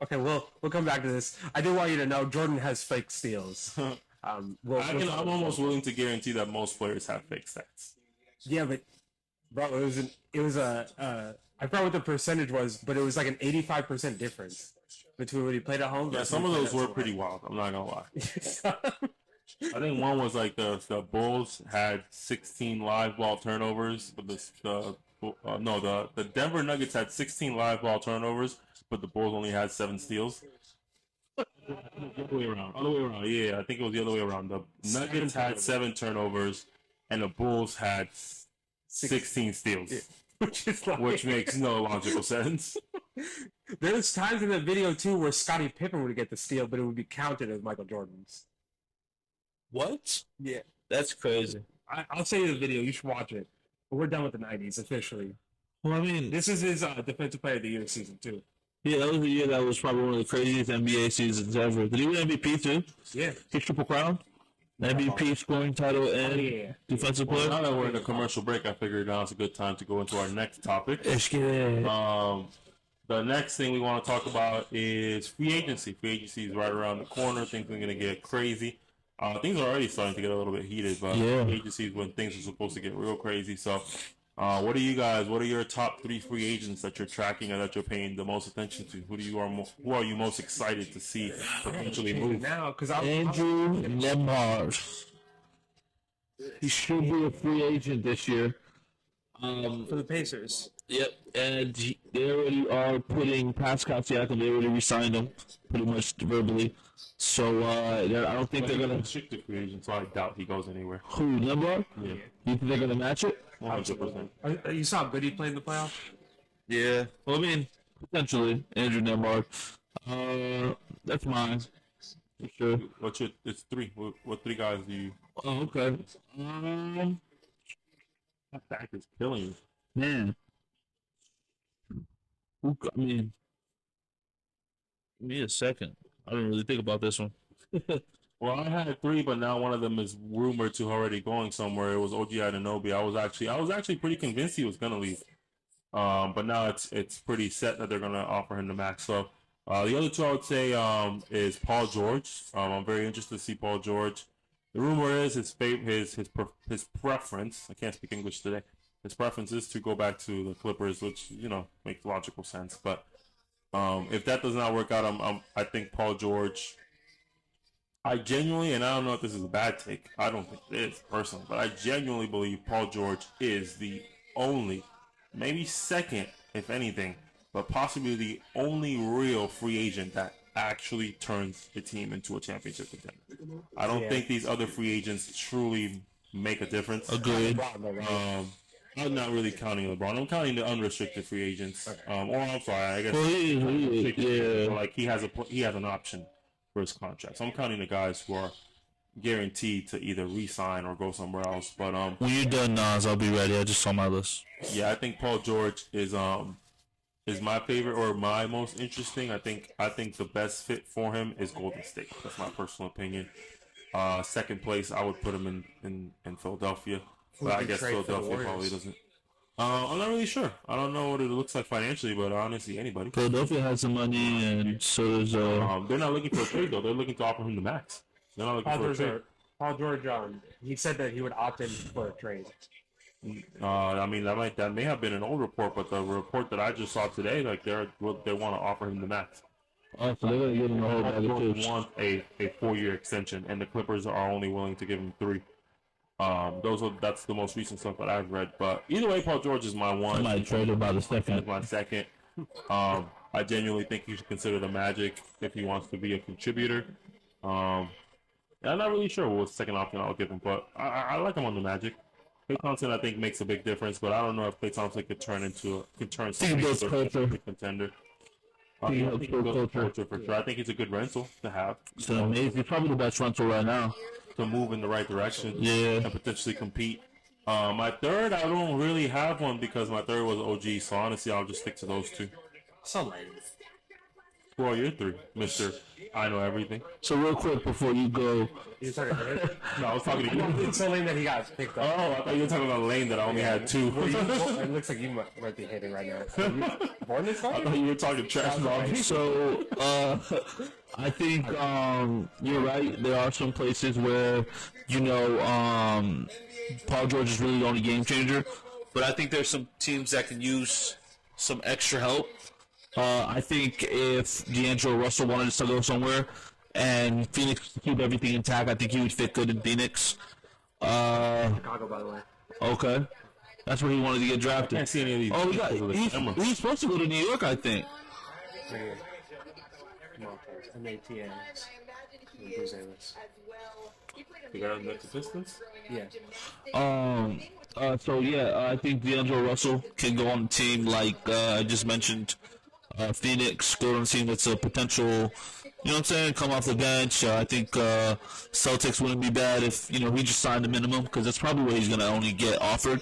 Okay, we'll come back to this. I do want you to know Jordan has fake steals. I'm almost willing to guarantee that most players have fake stats. Yeah, but bro, it was I forgot what the percentage was, but it was like an 85% difference between when he played at home. Yeah, versus some when of he those played were at pretty wild. I'm not gonna lie. school. I think one was like the Bulls had 16 live ball turnovers, but the Denver Nuggets had 16 live ball turnovers, but the Bulls only had 7 steals. The other way around. Yeah, I think it was the other way around. The Nuggets had 7 turnovers, and the Bulls had 16 steals, which makes no logical sense. There's times in the video too where Scottie Pippen would get the steal, but it would be counted as Michael Jordan's. What? Yeah, That's crazy. I'll send you the video. You should watch it. But we're done with the '90s officially. Well, I mean, This is his Defensive Player of the Year season too. yeah, that was the year that was probably one of the craziest NBA seasons ever. Did he win MVP too? Yeah. He triple crown, MVP, scoring title, and Yeah. defensive Well, player. now that we're in a commercial break, I figured now it's a good time to go into our next topic. Let's get it. The next thing we want to talk about is free agency. Free agency is right around the corner. Things are going to get crazy. Things are already starting to get a little bit heated, but Yeah. free agency is when things are supposed to get real crazy. So What are your top 3 free agents that you're tracking and that you're paying the most attention to? Who are you most excited to see potentially move? Now, because Andrew Nemhard. He should be a free agent this year. for the Pacers. Yep, and they already are putting Pascal Siakam. They already re-signed him, pretty much verbally. So I don't think they're gonna. Restricted free agent, so I doubt he goes anywhere. Who Nemhard? Yeah, You think they're gonna match it? 100%. You saw how good he played in the playoffs? Yeah. Well, I mean, potentially Andrew Nemhard. That's mine for sure. It's 3. What 3 guys do you? Oh, okay. That back is killing you. Man. I mean, give me a second. I didn't really think about this one. Well, I had 3, but now one of them is rumored to already going somewhere. It was OG Anunoby. I was actually pretty convinced he was gonna leave. But now it's pretty set that they're gonna offer him the max. So the other 2 I would say is Paul George. I'm very interested to see Paul George. The rumor is his preference. I can't speak English today. His preference is to go back to the Clippers, which makes logical sense. But if that does not work out, I think Paul George. I genuinely, and I don't know if this is a bad take. I don't think it is personally, but I genuinely believe Paul George is the only, maybe second, if anything, but possibly the only real free agent that actually turns the team into a championship contender. I don't think these other free agents truly make a difference. Agreed. I'm not really counting LeBron. I'm counting the unrestricted free agents. Or I'm sorry, I guess. Well, he is, Like he has an option for his contract. So I'm counting the guys who are guaranteed to either re-sign or go somewhere else. But when you're done, Nas, I'll be ready. I just saw my list. yeah, I think Paul George is my favorite or my most interesting. I think the best fit for him is Golden State. That's my personal opinion. Second place, I would put him in Philadelphia. But I guess Philadelphia probably doesn't. I'm not really sure. I don't know what it looks like financially, but honestly, anybody. Philadelphia has some money, and so does They're not looking for a trade though. They're looking to offer him the max. They're not looking for a trade. Paul George, he said that he would opt in for a trade. I mean, that may have been an old report, but the report that I just saw today, like they want to offer him the max. Oh, so they're gonna give him the whole bag of George chips. wants a 4-year extension, and the Clippers are only willing to give him 3. That's the most recent stuff that I've read. But either way, Paul George is my one. I might trade him by the second. My second. I genuinely think you should consider the Magic if he wants to be a contributor. I'm not really sure what second option I'll give him, but I like him on the Magic. Klay Thompson, I think, makes a big difference, but I don't know if Klay Thompson could turn somebody into a contender. I think he builds culture for sure. I think he's a good rental to have. It's amazing. He's probably the best rental right now. To move in the right direction, Yeah. and potentially compete. My third, I don't really have one because my third was OG. So honestly, I'll just stick to those 2. So lame. Who are your 3, Mister? I know everything. So real quick before you go, You talking to him? No, I was talking to you. It's so lame that he got picked up. Oh, I thought you were talking about Lane that I only had 2. It looks like you might be hating right now. Are you born this I time? thought you were talking trash about me. so I think you're right. There are some places where Paul George is really the only game changer, but I think there's some teams that can use some extra help. I think if D'Angelo Russell wanted to go somewhere and Phoenix to keep everything intact, I think he would fit good in Phoenix. Chicago, by the way. Okay. That's where he wanted to get I drafted. can't see any of these. Oh, because of the camera. he's supposed to go to New York, I think. M-A-T-N. You got the Pistons? Yeah. So yeah, I think D'Angelo Russell can go on the team like I just mentioned. Phoenix, go on a team that's a potential, you know what I'm saying, come off the bench. I think Celtics wouldn't be bad if, he just signed the minimum because that's probably what he's going to only get offered.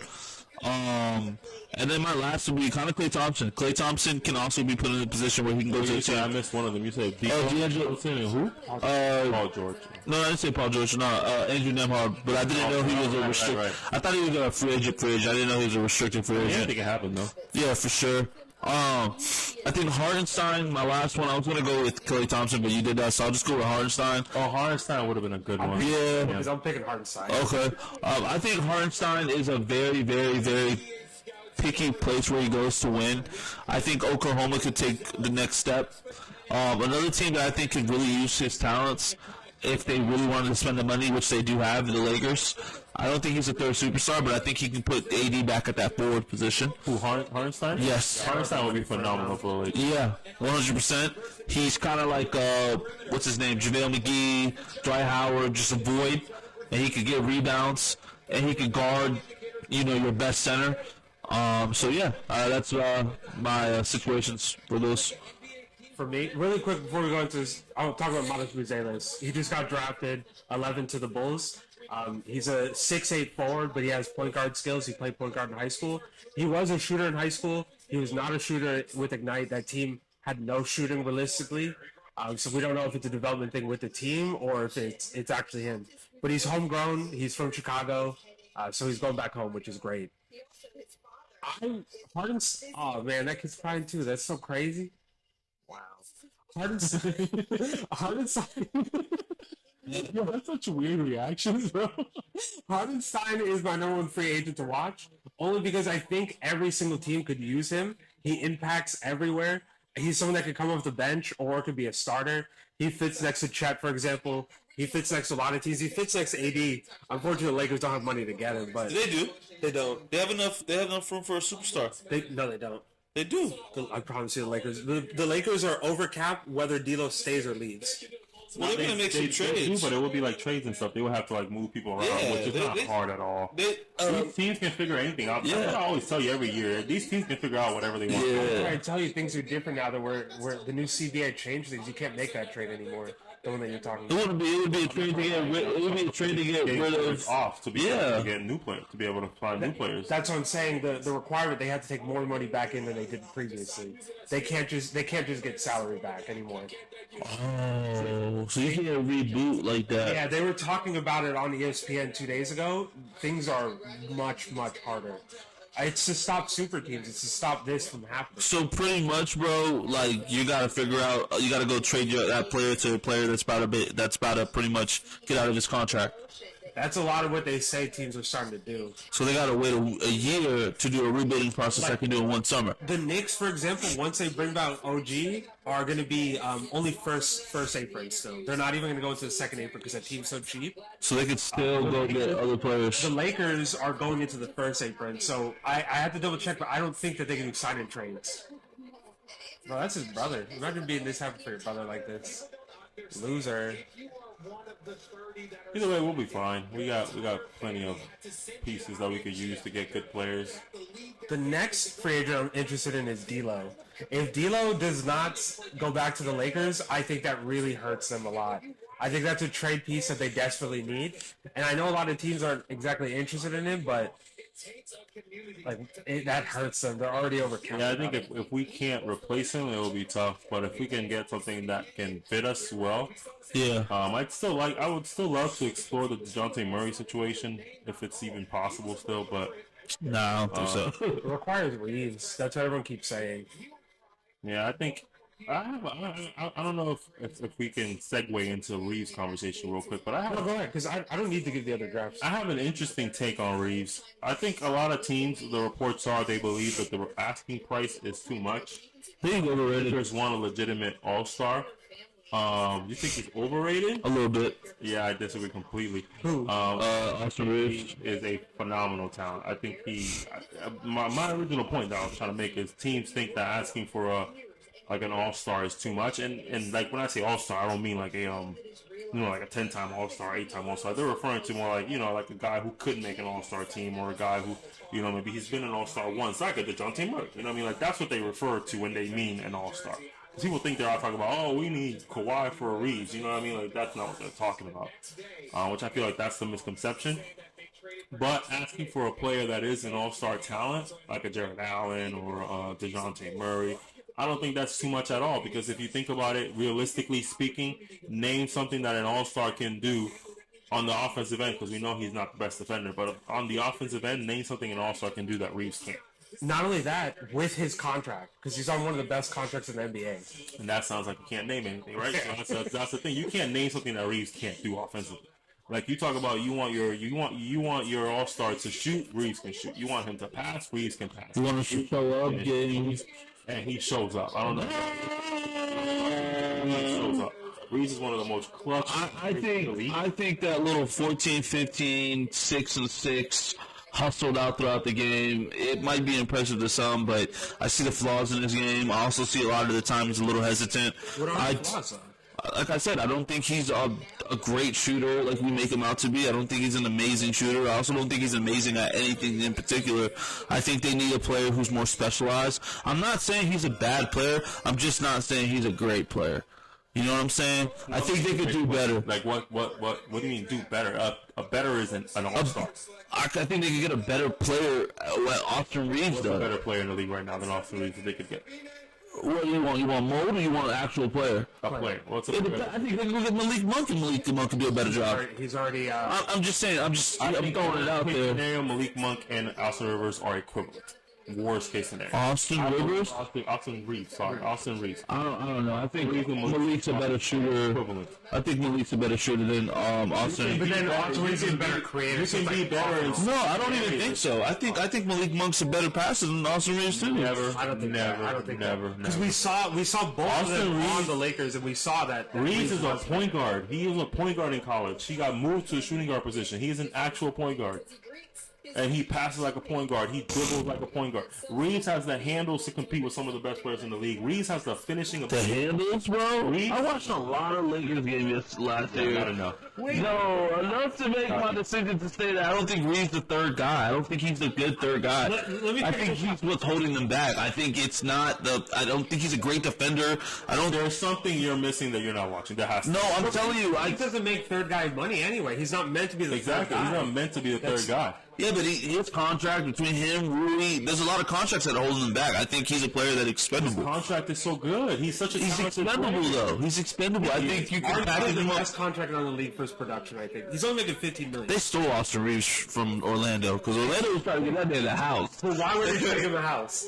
And then my last would be kind of Klay Thompson. Klay Thompson can also be put in a position where he can go to the team. I missed one of them. You said D'Angelo Thompson and who? Paul George. No, I didn't say Paul George. No, Andrew Nemhard. But I didn't know he was a restricted. Right. I thought he was a free agent. I didn't know he was a restricted free I agent. think it happened though. Yeah, for sure. I think Hardenstein, my last one, I was going to go with Klay Thompson, but you did that, so I'll just go with Hardenstein. Oh, Hardenstein would have been a good one. Yeah. Because I'm picking Hardenstein. Okay. I think Hardenstein is a very, very, very picky place where he goes to win. I think Oklahoma could take the next step. Another team that I think could really use his talents if they really wanted to spend the money, which they do have, the Lakers. I don't think he's a third superstar, but I think he can put AD back at that forward position. Who, Hardenstein? Yes. Hardenstein would be phenomenal for the Lakers. Yeah, 100%. He's kind of like, what's his name, JaVale McGee, Dwight Howard, just a void, and he could get rebounds, and he could guard, your best center. That's my situations for those. For me, really quick before we go into this, I'll talk about Matas Buzelis. He just got drafted 11 to the Bulls. He's a 6'8" forward, but he has point guard skills. He played point guard in high school. He was a shooter in high school. He was not a shooter with Ignite. That team had no shooting realistically. So we don't know if it's a development thing with the team or if it's actually him. But he's homegrown. He's from Chicago. So he's going back home, which is great. Oh, man, that kid's crying too. That's so crazy. Wow. Hardenstein. Yo, that's such weird reactions, bro. Hardenstein is my number one free agent to watch, only because I think every single team could use him. He impacts everywhere. He's someone that could come off the bench or could be a starter. He fits next to Chet, for example. He fits next to a lot of teams. He fits next to AD. Unfortunately, the Lakers don't have money to get him, but They do. They don't. They have enough room for a superstar. they don't. They do. I promise you, the Lakers. The Lakers are overcapped whether D'Lo stays or leaves. Well, they're gonna make some They do, trades. but it would be like trades and stuff. They would have to move people around, Yeah, which is not they- hard at all. They, These teams can figure anything out. That's what I always tell you every year. These teams can figure out whatever they want. Yeah. I tell you, things are different now that where the new CBA changed things. You can't make that trade anymore. The one that you're talking It about. would be a trade to get rid. It would be a trade to get Getting rid players of. off to be Yeah. able to get new players, to be able to find new players. That's what I'm saying. The requirement, they have to take more money back in than they did previously. They can't just get salary back anymore. Oh, so you can't reboot like that. Yeah, they were talking about it on ESPN 2 days ago. Things are much harder. It's to stop super teams. It's to stop this from happening. So pretty much, bro, you gotta figure out. You gotta go trade that player to a player that's about to pretty much get out of his contract. That's a lot of what they say teams are starting to do. So they gotta wait a year to do a rebuilding process like they do in one summer. The Knicks, for example, once they bring back OG, are going to be only first apron still. They're not even going to go into the second apron because that team's so cheap. So they could still go get other players. The Lakers are going into the first apron, so I have to double check, but I don't think that they can do sign-in trades. Bro, that's his brother. Imagine being this happy for your brother like this. Loser. Either way, we'll be fine. We got plenty of pieces that we could use to get good players. The next free agent I'm interested in is D'Lo. If D'Lo does not go back to the Lakers, I think that really hurts them a lot. I think that's a trade piece that they desperately need. And I know a lot of teams aren't exactly interested in him, but that hurts them. They're already overcapped. Yeah, I think if we can't replace him, it will be tough. But if we can get something that can fit us well, Yeah. I would still love to explore the DeJounte Murray situation if it's even possible still. But Nah, I don't think so. It requires Reeves. That's what everyone keeps saying. yeah, I think I don't know if we can segue into Reeves conversation real quick. But No, go ahead, because I don't need to give the other drafts. I have an interesting take on Reeves. I think a lot of teams, the reports are they believe that the asking price is too much. He's overrated Lakers want a legitimate all-star. You think he's overrated? a little bit. Yeah, I disagree completely. Who? Austin Reeves. He is a phenomenal talent. I think my original point that I was trying to make is teams think that asking for an all-star is too much, and like when I say all-star, I don't mean like a like a 10-time all-star, 8-time all-star. They're referring to more like like a guy who could make an all-star team, or a guy who maybe he's been an all-star once, like a DeJounte Murray. You know what I mean? Like that's what they refer to when they mean an all-star. People think they're all talking about, oh, we need Kawhi for a Reeves. You know what I mean? Like that's not what they're talking about. Which I feel like that's the misconception. But asking for a player that is an all-star talent, like a Jared Allen or DeJounte Murray, I don't think that's too much at all. Because if you think about it, realistically speaking, name something that an all-star can do on the offensive end, because we know he's not the best defender. But on the offensive end, name something an all-star can do that Reeves can't. Not only that, with his contract, because he's on one of the best contracts in the NBA. And that sounds like you can't name anything, right? So that's the thing. You can't name something that Reeves can't do offensively. Like you talk about, you want your all-star to shoot. Reeves can shoot. You want him to pass. Reeves can pass. You want to show up, games, and he shows up. I don't know. He shows up. Reeves is one of the most clutch. I think that little 14, 15, 6 and 6 hustled out throughout the game. It might be impressive to some, but I see the flaws in his game. I also see a lot of the time he's a little hesitant. What are the flaws, though? Like I said, I don't think he's a great shooter like we make him out to be. I don't think he's an amazing shooter. I also don't think he's amazing at anything in particular. I think they need a player who's more specialized. I'm not saying he's a bad player. I'm just not saying he's a great player. You know what I'm saying? I think they could do better. Like what do you mean do better? A better is an all-star. I think they could get a better player what Austin Reeves What's does. a better player in the league right now than Austin Reeves that they could get? What do you want? You want mold or you want an actual player? A player. What's a I player? think they can go get Malik Monk and Malik Monk can do a better job. He's already. I'm just saying. I'm throwing it out there. Scenario, Malik Monk and Austin Rivers are equivalent. Worst case scenario. Austin Rivers? Austin Reeves. Sorry, Austin Reeves. I don't know. I think Reeves and Malik's a better shooter. Equivalent. I think Malik's a better shooter than Austin. But then Austin Reeves is better creator. You can be better. No, I don't even think so. I think Malik Monk's a better passer than Austin Reeves too. Never. I don't think never. that. I don't think never. Because we saw both Austin of them Reeves- on the Lakers, and we saw that Reeves is a point guard. He was a point guard in college. He got moved to a shooting guard position. He is an actual point guard. And he passes like a point guard. He dribbles like a point guard. Reeves has the handles to compete with some of the best players in the league. Reeves has the finishing The ability. handles, bro. Reeves? I watched a lot of Lakers games last year. Not enough. No, enough to make my decision to say that I don't think Reeves the third guy. I don't think he's a good third guy. I think he's what's holding them back. I think it's not the. I don't think he's a great defender. I don't. There's something you're missing that you're not watching. That has to. No, I'm telling you. He doesn't make third guy money anyway. He's not meant to be the Exactly. third He's guy. not meant to be the third guy. Yeah, but his contract between him, Rui, there's a lot of contracts that are holding him back. I think he's a player that's expendable. Contract is so good. He's such a He's talented expendable player. though. He's expendable. I think you can Arguably package the him up. best contract on the league for his production. I think he's only making $15 million. They stole Austin Reeves from Orlando because Orlando was trying to get that man in the house. So why were they trying to give him a house?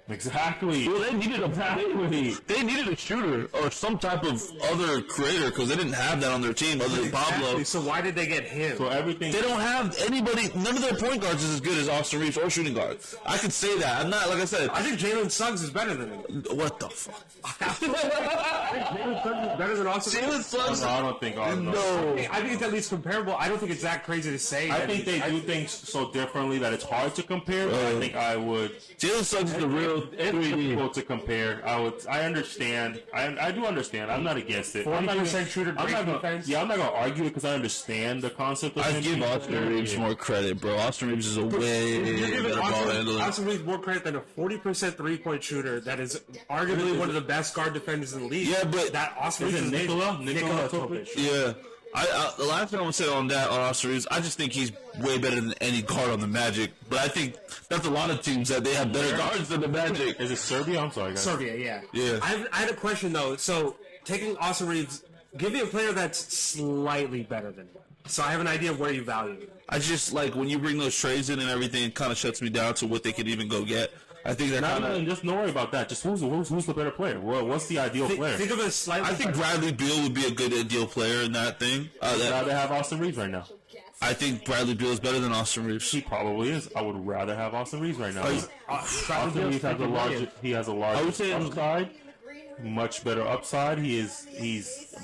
Exactly. Well, they needed a shooter or some type of other creator because they didn't have that on their team other than Pablo. Exactly. So why did they get him? So everything. They don't have anybody. None of their point guards is as good as Austin Reeves or shooting guards. I can say that. I'm not like I said. I think Jalen Suggs is better than him. What the fuck? Jalen Suggs is better than Austin Reeves. Jalen Suggs. No, I don't think. No. I think it's at least comparable. I don't think it's that crazy to say. I think they do things so differently that it's hard to compare. But I think I would. Jalen Suggs is the real It's 3D. difficult to compare. I understand. I do understand. I'm not against it. 40% shooter, I'm great not gonna, defense. Yeah, I'm not gonna argue it because I understand the concept of I him give being Austin there. Reeves Yeah. more credit, bro. Austin Reeves is a way You're giving better ball handler. Austin Reeves more credit than a 40% three-point shooter that is arguably one of the best guard defenders in the league. Yeah, but that Austin Is Reeves it Nikola Topic. yeah. The last thing I'm gonna say on that on Austin Reeves, I just think he's way better than any guard on the Magic. But I think that's a lot of teams that they have better guards than the Magic. Is it Serbia? I'm sorry, guys. Serbia, yeah. Yeah. I had a question though. So taking Austin Reeves, give me a player that's slightly better than him. So I have an idea of where you value him. I just like when you bring those trades in and everything, it kind of shuts me down to what they could even go get. I think they're Not kind even, of. just don't worry about that. Just who's the better player? What's the ideal player? Think of a slightly. I think Bradley Beal would be a good ideal player in that thing. I'd rather have Austin Reeves right now. I think Bradley Beal is better than Austin Reeves. He probably is. I would rather have Austin Reeves right now. Austin Reeves has a large. He has a large I would say- upside. Much better upside. He's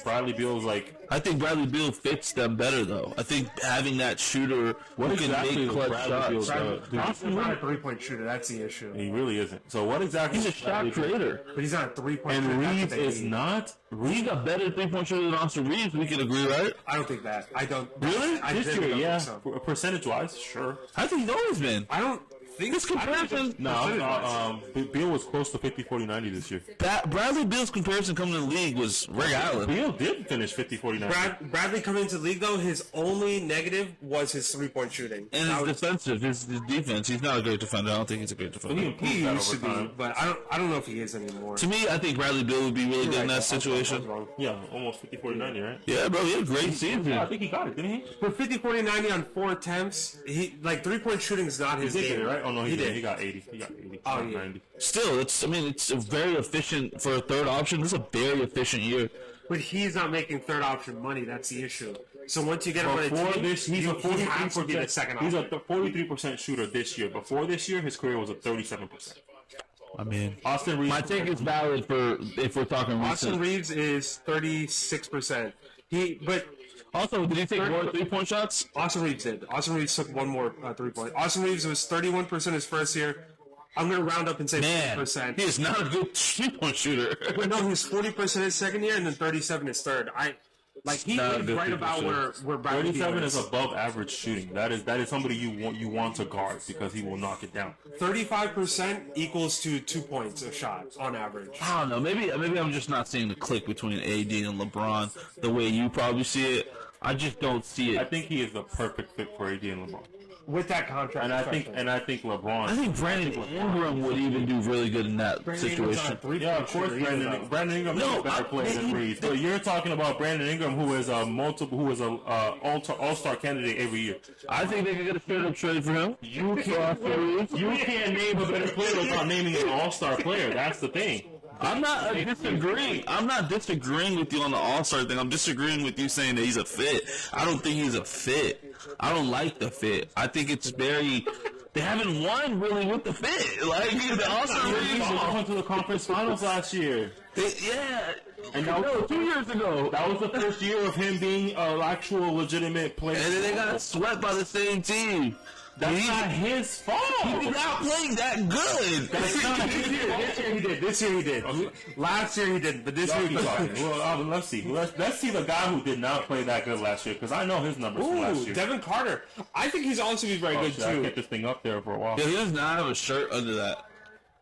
Bradley Beal's like. I think Bradley Beal fits them better though. I think having that shooter who can exactly make is clutch Bradley shots. Beal's, Austin's not a three-point shooter. That's the issue. He really isn't. So what exactly? He's a is shot Bradley Beal? creator. But he's not a three-point And shooter. That's what Reeves they is need. not. He's a better three-point shooter than Austin Reeves. We can agree, right? I don't think that. I don't. Really? I This really year, don't yeah. think so. Percentage wise, sure. I think he's always been. I don't think This comparison. No, Beal was close to 50, 40, 90 this year. Bradley Beal's comparison coming to the league was Ray Allen. Beal did finish 50, 40, 90. Bradley coming into the league though, his only negative was his three-point shooting. And That his was- defensive, his defense. He's not a great defender. I don't think he's a great He defender. improved he that used to over be, time. but I don't know if he is anymore. To me, I think Bradley Beal would be really good in that I was situation. wrong. Yeah, almost 50, 40, 90, right? Yeah, bro, he had a great season. Yeah, I think he got it, didn't he? For 50, 40, 90 on 4 attempts, he like three-point shooting is not his He did game. get it, right? Oh, no, he did. did. He got 80. He got 80. Oh, not yeah. 90. Still, it's a very efficient for a third option. This is a very efficient year. But he's not making third option money. That's the issue. So once you get him on a Before team, this, he's a he has to be the 43%. second He's option. a 43% shooter this year. Before this year, his career was a 37%. I mean, Austin Reeves. my take is valid for if we're talking Austin recent. Reeves is 36%. But Also, did he take more 3-point shots? Austin Reeves did. Austin Reeves took one more 3-point. Austin Reeves was 31% his first year. I'm going to round up and say Man, 40%. he is not a good 3-point shooter. But no, he was 40% his second year and then 37 his third. He Not a is good right about shooter. where Bradley 37 Beal is above average shooting. That is somebody you want to guard because he will knock it down. 35% equals to 2 points a shot on average. I don't know. Maybe I'm just not seeing the click between AD and LeBron the way you probably see it. I just don't see I it. think he is the perfect fit for AD and LeBron. With that contract, And I think LeBron. I think Brandon Ingram would even do really good in that situation. Yeah, of course, Brandon Ingram is a better player than Reeves. So you're talking about Brandon Ingram, who is a all-star candidate every year. I think they could get a straight-up trade for him. You can't name a better player without naming an all-star player. That's the thing. I'm not disagreeing. I'm not disagreeing with you on the All-Star thing. I'm disagreeing with you saying that he's a fit. I don't think he's a fit. I don't like the fit. I think it's very. They haven't won really with the fit. Like the All-Star They went to the conference finals last year. yeah. And that was, 2 years ago. that was the first year of him being an actual legitimate player. And then they got swept by the same team. That's not his fault. He's not playing that good. That's not his fault. This year he did. This year he did. Last year he didn't, but this year he did. Well, let's see. Let's see the guy who did not play that good last year, because I know his numbers from last Ooh, year. Devin Carter. I think he's also be very good Shit, I too. kept this thing up there for a while. Yeah, he does not have a shirt under that.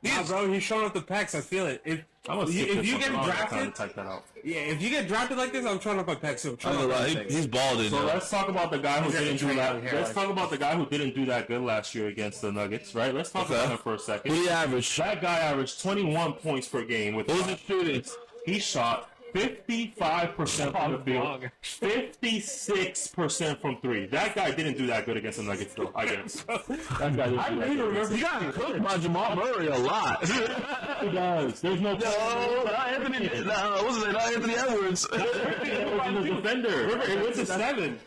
Nah, bro, he's showing up the pecs. I feel it. If you get drafted, type that out. yeah, if you get drafted like this, I'm showing up my pecs too. I don't know, he's balding. So now. let's talk about the guy who He's got didn't the do that. trailing hair, Let's like- talk about the guy who didn't do that good last year against the Nuggets, right? Let's talk about him for a second. What do you average? That guy averaged 21 points per game with What was his shooting? He shot 55% from the field, 56% from three. That guy didn't do that good against the Nuggets, though, I guess. That guy didn't do that good. He got cooked by Jamal Murray a lot. He does. There's no No, not Anthony. No, wasn't it? Not Anthony Edwards. the defender. It went to 7.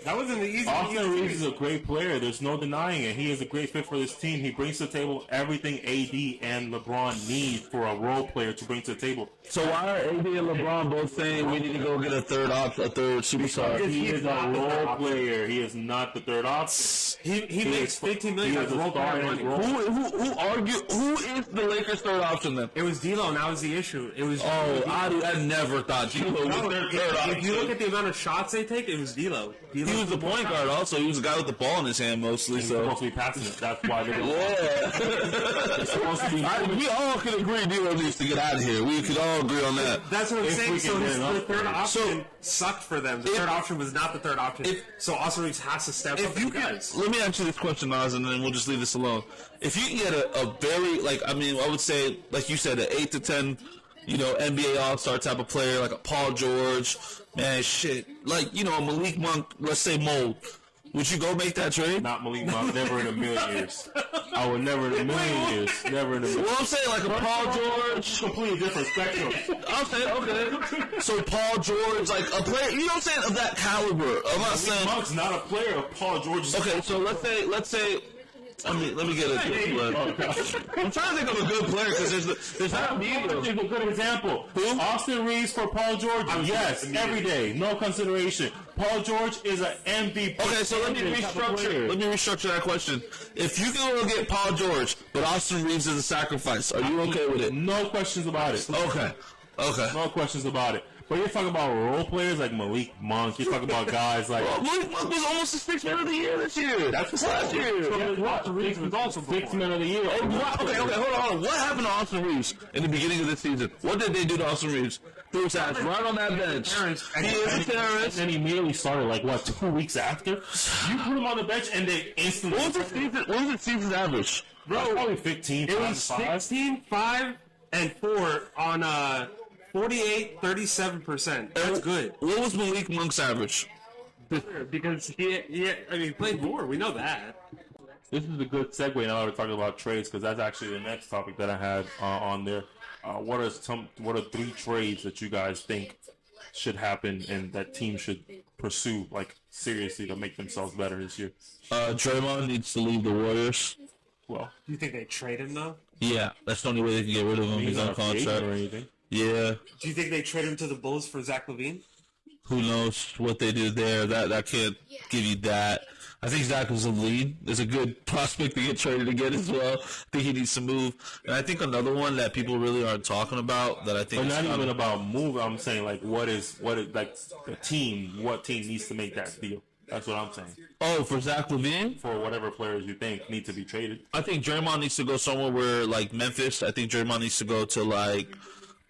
That wasn't the easy. Austin Reeves is a great player. There's no denying it. He is a great fit for this team. He brings to the table everything AD and LeBron need for a role player to bring to the table. So why are AD and LeBron both saying we need to go get a third superstar? He is a role player. He is not the third option. He makes 15 million He as is a a role star player in his money. role. Who is the Lakers' third option then? It was D'Lo, and that was the issue. It was. I never thought D'Lo was No, their third if you look option. at the amount of shots they take, it was D'Lo. He was the point guard also. He was the guy with the ball in his hand mostly. He's So supposed to be passing it. That's why they're yeah. He's supposed to be. We all can agree D'Lo needs to get out of here. We could all agree on that. That's what I'm If saying. we So can get his, enough the third for it. option sucked for them. The third option was not the third option. So Austin Reeves has to step up. If you and can, guys. let me answer this question, Oz, and then we'll just leave this alone. If you can get a very, I would say, like you said, an 8 to 10, NBA All-Star type of player, like a Paul George, man, shit, like, a Malik Monk, let's say Mold. Would you go make that trade? Not Malik Monk. Never in a million years. I would never in a million years. Never in a million. Well, I'm saying like a Paul George. Completely different spectrum. I'm saying, okay. So Paul George, like a player, you know what I'm saying, of that caliber. I'm not saying. Monk's not a player of Paul George's. Okay, so let's say. Let me get a good player. I'm trying to think of a good player because there's not many of them. Here's a good example. Who? Austin Reeves for Paul George. Yes, every day, no consideration. Paul George is an MVP. Okay, so let me restructure that question. If you can go get Paul George, but Austin Reeves is a sacrifice, are you okay with it? No questions about it. Okay. No questions about it. But you're talking about role players like Malik Monk. You're talking about guys like. Well, Malik Monk was almost the sixth man of the year this year. That's last year. Austin Reeves was also 6 men of the year. Okay, hold on. What happened to Austin Reeves in the beginning of the season? What did they do to Austin Reeves? Threw his ass right on that bench. He is a terrorist. And he immediately started 2 weeks after. You put him on the bench and they instantly. What was the season's average? Bro, probably 15. It was 16, 5, and 4 on 48, 37%. That's good. What was Malik Monk's average? Because he played more. We know that. This is a good segue now that we're talking about trades, because that's actually the next topic that I had on there. What are 3 trades that you guys think should happen and that team should pursue like seriously to make themselves better this year? Draymond needs to leave the Warriors. Well, Do you think they trade him though? Yeah, that's the only way they can get rid of him. he's He's on not a free agent contract. or anything. Yeah, Do you think they trade him to the Bulls for Zach LaVine? who knows what they did there? That can't give you that. I think Zach was a lead. There's a good prospect to get traded again as well. I think he needs to move. And I think another one that people really aren't talking about that I think But is not kind even of, about move. I'm saying like what is like the team? What team needs to make that deal? That's what I'm saying. for Zach LaVine. For whatever players you think need to be traded. I think Draymond needs to go somewhere where like Memphis. I think Draymond needs to go to like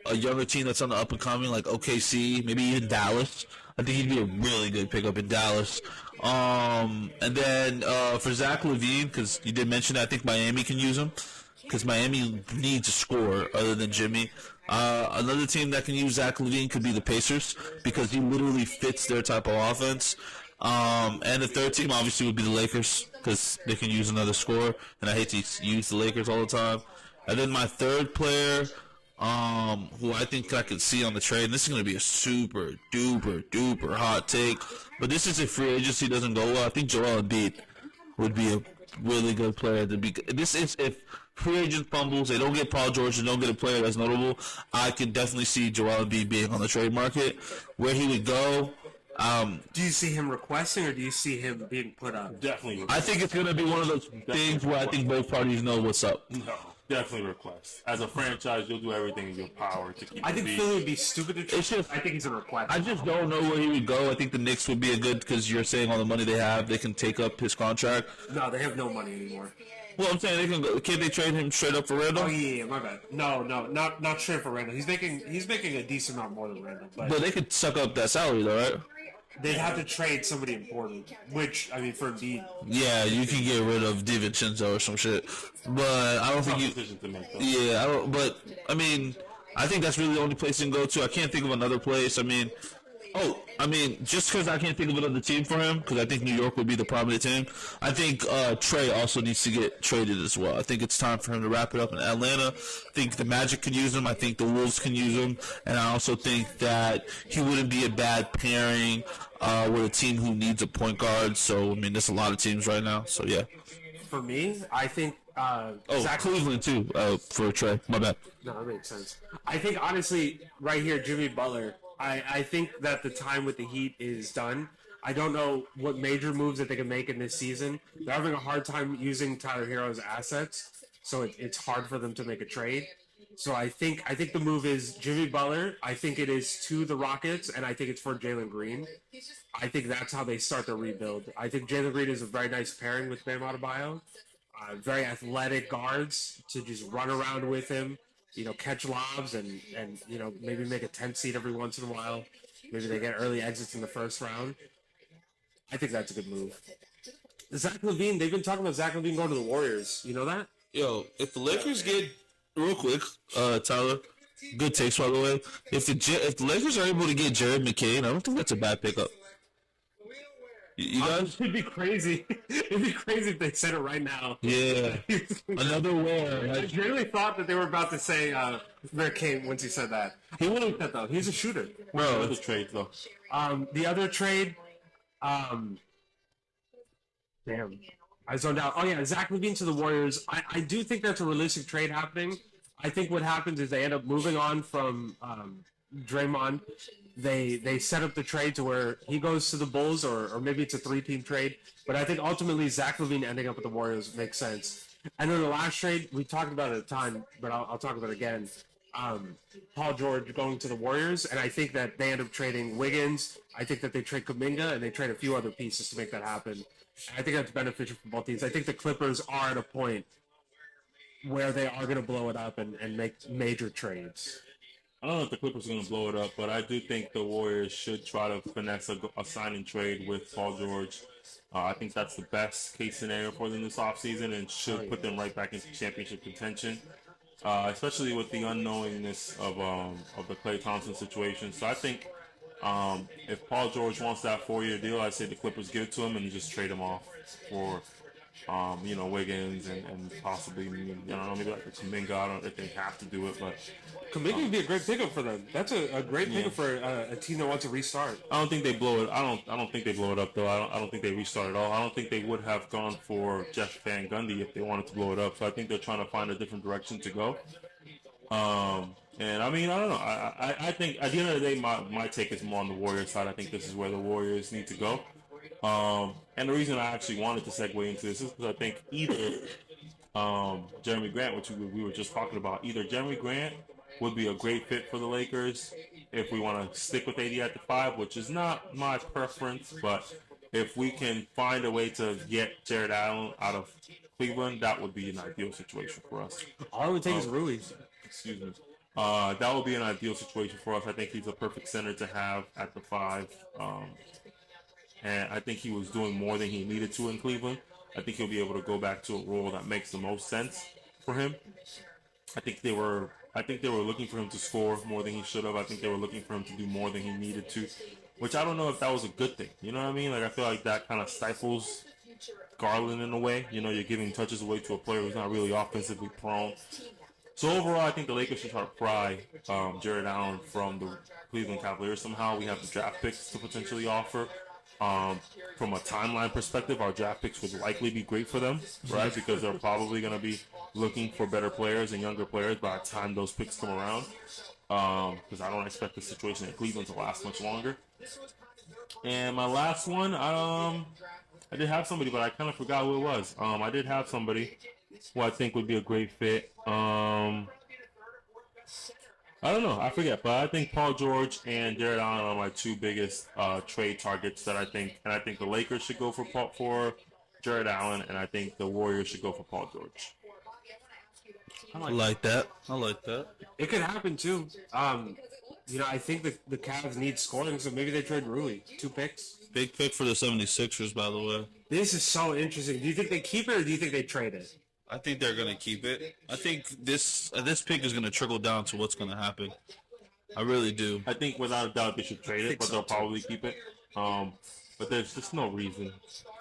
a younger team that's on the up and coming, like OKC, maybe even Dallas. I think he'd be a really good pickup in Dallas. And then for Zach LaVine, because you did mention that, I think Miami can use him because Miami needs a scorer other than Jimmy. Another team that can use Zach LaVine could be the Pacers because he literally fits their type of offense. And the third team obviously would be the Lakers because they can use another scorer, and I hate to use the Lakers all the time. And then my third player, who I think I could see on the trade, and this is going to be a super duper hot take, but this is if free agency doesn't go well. I think Joel Embiid would be a really good player to be. This is if free agent fumbles, they don't get Paul George, and don't get a player that's notable. I can definitely see Joel Embiid being on the trade market. Where he would go, Do you see him requesting, or do you see him being put up? Definitely. I think it's going to be one of those things where I think both parties know what's up. No, definitely request. As a franchise, you'll do everything in your power to keep. I think the Philly would be stupid to trade. It's just- I think he's a request. I just don't know where he would go. I think the Knicks would be a good because you're saying all the money they have, they can take up his contract. No, they have no money anymore. Well, I'm saying they can go. Can't they trade him straight up for Randall? Oh yeah, my bad. No, not straight for Randall. He's making a decent amount more than Randall, but But they could suck up that salary, though, right? they'd have to trade somebody important. Which I mean, for Embiid, Yeah, you can get rid of DiVincenzo or some shit. But I don't think tough you. decision to make. Though. Yeah, I don't. But I mean, I think that's really the only place you can go to. I can't think of another place. I mean, just because I can't think of another team for him, because I think New York would be the prominent team. I think Trey also needs to get traded as well. I think it's time for him to wrap it up in Atlanta. I think the Magic can use him. I think the Wolves can use him, and I also think that he wouldn't be a bad pairing with a team who needs a point guard. So I mean, there's a lot of teams right now. So yeah. for me, I think. Cleveland too for Trey. My bad. No, that makes sense. I think honestly, right here, Jimmy Butler. I think that the time with the Heat is done. I don't know what major moves that they can make in this season. They're having a hard time using Tyler Hero's assets, so it's hard for them to make a trade. So I think the move is Jimmy Butler. I think it is to the Rockets, and I think it's for Jalen Green. I think that's how they start the rebuild. I think Jalen Green is a very nice pairing with Bam Adebayo. Very athletic guards to just run around with him, catch lobs and maybe make a 10 seed every once in a while. Maybe they get early exits in the first round. I think that's a good move. Zach LaVine, they've been talking about Zach LaVine going to the Warriors. You know that? Yo, if the Lakers get real quick, Tyler, good takes by the way. If the Lakers are able to get Jared McCain, I don't think that's a bad pickup. You guys? It'd be crazy. It'd be crazy if they said it right now. Yeah. Another where. I really thought that they were about to say McCain once he said that. He wouldn't have though. He's a shooter. Bro, other trades though. The other trade, damn, I zoned out. Oh yeah, Zach LaVine to the Warriors. I do think that's a realistic trade happening. I think what happens is they end up moving on from Draymond. They set up the trade to where he goes to the Bulls, or maybe it's a 3-team trade. But I think ultimately Zach LaVine ending up with the Warriors makes sense. And then the last trade we talked about at the time, but I'll talk about it again. Paul George going to the Warriors, and I think that they end up trading Wiggins. I think that they trade Kuminga, and they trade a few other pieces to make that happen. And I think that's beneficial for both teams. I think the Clippers are at a point where they are going to blow it up and make major trades. I don't know if the Clippers are going to blow it up, but I do think the Warriors should try to finesse a sign and trade with Paul George. I think that's the best case scenario for them this offseason and should put them right back into championship contention, especially with the unknowingness of the Klay Thompson situation. So I think if Paul George wants that 4-year deal, I say the Clippers give it to him and just trade him off for Wiggins and possibly, I don't know, maybe like a Kuminga. I don't know if they have to do it, but Kuminga would be a great pickup for them. That's a great pickup for a team that wants to restart. I don't think they blow it. I don't think they blow it up though. I don't think they restart at all. I don't think they would have gone for Jeff Van Gundy if they wanted to blow it up. So I think they're trying to find a different direction to go. And I mean, I don't know. I think at the end of the day, my take is more on the Warriors side. I think this is where the Warriors need to go. And the reason I actually wanted to segue into this is because I think either Jeremy Grant, which we were just talking about, either Jeremy Grant would be a great fit for the Lakers if we want to stick with AD at the 5, which is not my preference, but if we can find a way to get Jared Allen out of Cleveland, that would be an ideal situation for us. All it would take is Rui. Excuse me. That would be an ideal situation for us. I think he's a perfect center to have at the 5. And I think he was doing more than he needed to in Cleveland. I think he'll be able to go back to a role that makes the most sense for him. I think they were looking for him to score more than he should have. I think they were looking for him to do more than he needed to, which I don't know if that was a good thing. You know what I mean? Like, I feel like that kind of stifles Garland in a way. You're giving touches away to a player who's not really offensively prone. So overall, I think the Lakers should try to pry Jared Allen from the Cleveland Cavaliers somehow. We have the draft picks to potentially offer. From a timeline perspective, our draft picks would likely be great for them, right? Because they're probably going to be looking for better players and younger players by the time those picks come around. Because I don't expect the situation in Cleveland to last much longer. And my last one, I did have somebody, but I kind of forgot who it was. I did have somebody who I think would be a great fit. I don't know. I forget, but I think Paul George and Jared Allen are my two biggest trade targets that I think, and I think the Lakers should go for Jared Allen, and I think the Warriors should go for Paul George. I like that. I like that. It could happen too. I think the Cavs need scoring, so maybe they trade Rui. 2 picks. Big pick for the 76ers, by the way. This is so interesting. Do you think they keep it or do you think they trade it? I think they're going to keep it. I think this pick is going to trickle down to what's going to happen. I really do. I think without a doubt they should trade it, but they'll probably keep it. But there's just no reason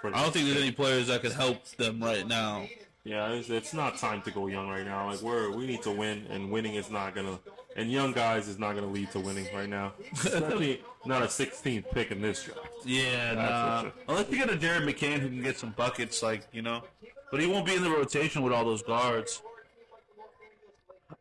for it. I don't think there's any players that could help them right now. Yeah, it's not time to go young right now. Like we need to win, and winning is not gonna. And young guys is not gonna lead to winning right now. Especially not a 16th pick in this draft. Yeah, nah. Sure. Unless you get a Jared McCain who can get some buckets, but he won't be in the rotation with all those guards.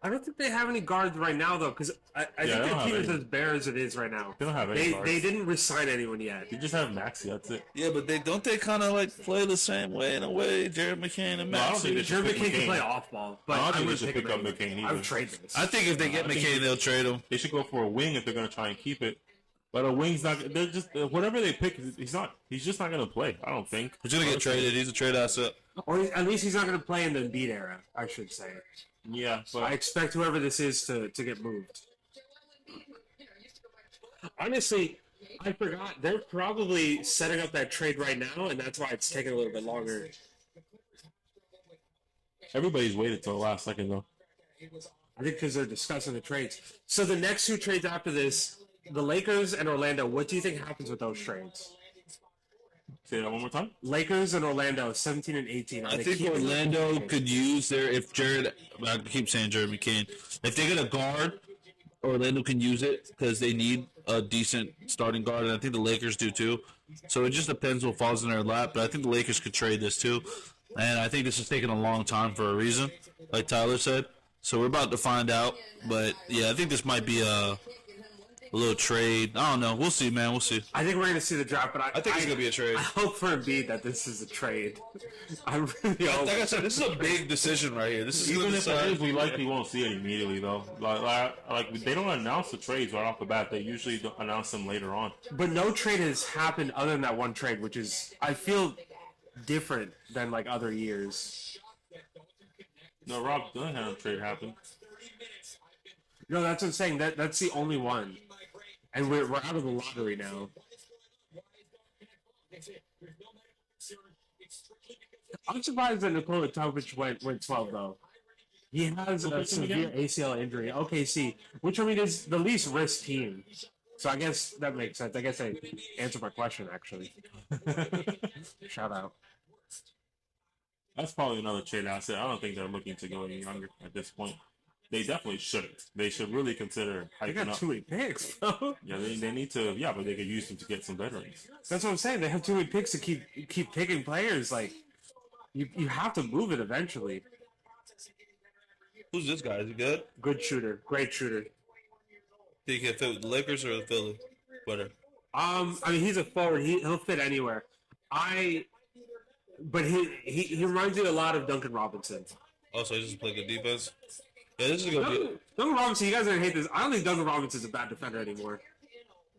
I don't think they have any guards right now, though, because I think their team is as bare as it is right now. They don't have any guards. They didn't resign anyone yet. You just have Maxey, that's it. Yeah, but they kind of play the same way in a way, Jared McCain and Maxey. I don't think Jared McCain can play off ball, but I don't think they should pick up McCain either. I would trade this. I think if they get McCain, they'll trade him. They should go for a wing if they're going to try and keep it. But a wing's not. They're just whatever they pick. He's not. He's just not going to play. I don't think. He's going to get traded. He's a trade asset. Or at least he's not going to play in the Embiid era, I should say. Yeah, but I expect whoever this is to get moved. Honestly, I forgot. They're probably setting up that trade right now, and that's why it's taking a little bit longer. everybody's waited till the last second though. I think because they're discussing the trades. So the next 2 trades after this, the Lakers and Orlando, what do you think happens with those trades? Say that one more time. Lakers and Orlando, 17 and 18. I think Orlando could use I keep saying Jared McCain. If they get a guard, Orlando can use it because they need a decent starting guard, and I think the Lakers do too. So it just depends what falls in their lap, but I think the Lakers could trade this too. And I think this is taking a long time for a reason, like Tyler said. So we're about to find out. But, yeah, I think this might be a little trade. I don't know. We'll see, man. We'll see. I think we're going to see the draft, but I think it's going to be a trade. I hope for Embiid that this is a trade. I really hope. Like I said, this is a big decision right here. This is Even if it is, we likely won't see it immediately, though. Like they don't announce the trades right off the bat. They usually don't announce them later on. But no trade has happened other than that one trade, which is, I feel, different than, like, other years. No, Rob Dunham trade happened. No, that's what I'm saying. That's the only one. And we're out of the lottery now. I'm surprised that Nikola Jokic went 12, though. He has a severe ACL injury. OKC, which, I mean, is the least risk team. So I guess that makes sense. I guess I answered my question, actually. Shout out. That's probably another trade asset. I don't think they're looking to go any younger at this point. They definitely shouldn't. They should really consider They hiking got up. too many picks, bro. Yeah, they need to. Yeah, but they could use them to get some veterans. That's what I'm saying. They have too many picks to keep picking players. Like you have to move it eventually. Who's this guy? Is he good? Good shooter, great shooter. Think he can fit with the Lakers or the Philly? Better. I mean, he's a forward. He'll fit anywhere. But he reminds me a lot of Duncan Robinson. Also, he doesn't play good defense. Yeah, this is gonna be. Duncan Robinson, you guys are gonna hate this. I don't think Duncan Robinson's a bad defender anymore.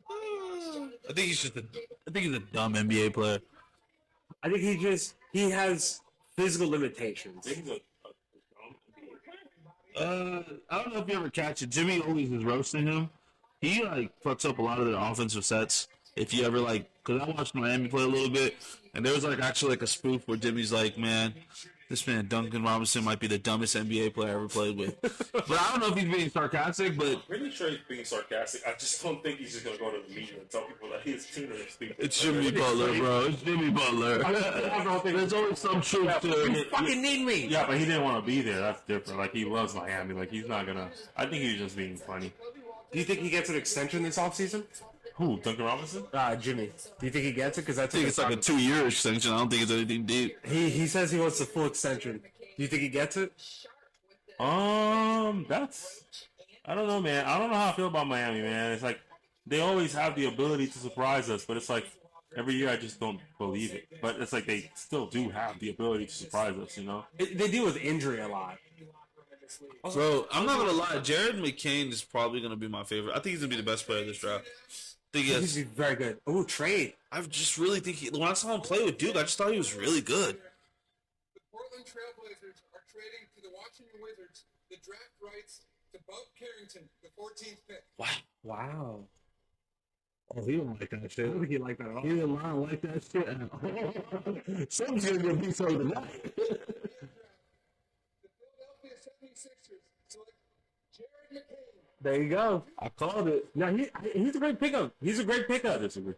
I think he's just a. I think he's a dumb NBA player. I think he has physical limitations. I don't know if you ever catch it. Jimmy always is roasting him. He like fucks up a lot of their offensive sets. If you ever like, because I watched Miami play a little bit, and there was like actually like a spoof where Jimmy's like, man, this man Duncan Robinson might be the dumbest NBA player I ever played with. But I don't know if he's being sarcastic, but I'm pretty sure he's being sarcastic. I just don't think he's just gonna go to the media and tell people that his team is stupid. it's Jimmy Butler, bro. It's Jimmy Butler. There's always some truth to You it. fucking need me. Yeah, but he didn't want to be there. That's different. Like he loves Miami. Like he's not gonna. I think he was just being funny. Do you think he gets an extension this offseason? Who? Duncan Robinson? Jimmy. Do you think he gets it? Because that's I think it's like a 2-year extension. I don't think it's anything deep. he says he wants the full extension. Do you think he gets it? That's. I don't know, man. I don't know how I feel about Miami, man. It's like they always have the ability to surprise us, but it's like every year I just don't believe it. But it's like they still do have the ability to surprise us, you know? They deal with injury a lot. Bro, I'm not gonna lie. Jared McCain is probably gonna be my favorite. I think he's gonna be the best player of this draft. I think he has, He's very good. Oh, trade. I just really think when I saw him play with Duke, I just thought he was really good. The Portland Trailblazers are trading to the Washington Wizards the draft rights to Bob Carrington, the 14th pick. Wow. Oh, he didn't like that I shit. don't think he liked that at all. He didn't like that shit at all. Something's gonna be so tonight. The Philadelphia 76ers select Jared McCain. There you go. I called it. No, he's a great pickup. He's a great pickup. Disagree.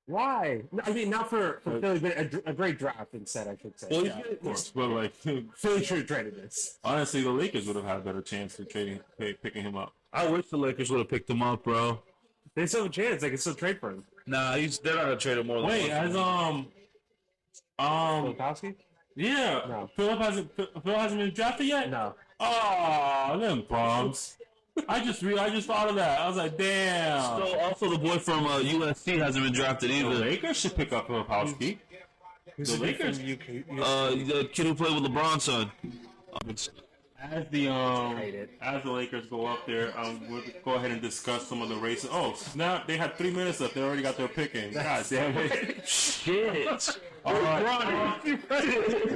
Why? No, I mean, not for Philly, but a great draft instead, I should say. Well, Yeah. Of course, but like Philly should have traded this. honestly, the Lakers would have had a better chance of picking him up. I wish the Lakers would have picked him up, bro. They still have a chance. They can still trade for him. Nah, they're not gonna trade him more than Wait, once. as Volkowski? yeah, No. Phil hasn't been drafted yet. No. Oh, them bums. I just thought of that. I was like, damn. So also the boy from USC hasn't been drafted The either. Lakers should pick up Filipowski. The Lakers, The kid who played with LeBron's son. as the Lakers go up there, we'll go ahead and discuss some of the races. Oh snap! They had 3 minutes left. They already got their picking. God damn it! Shit. All right.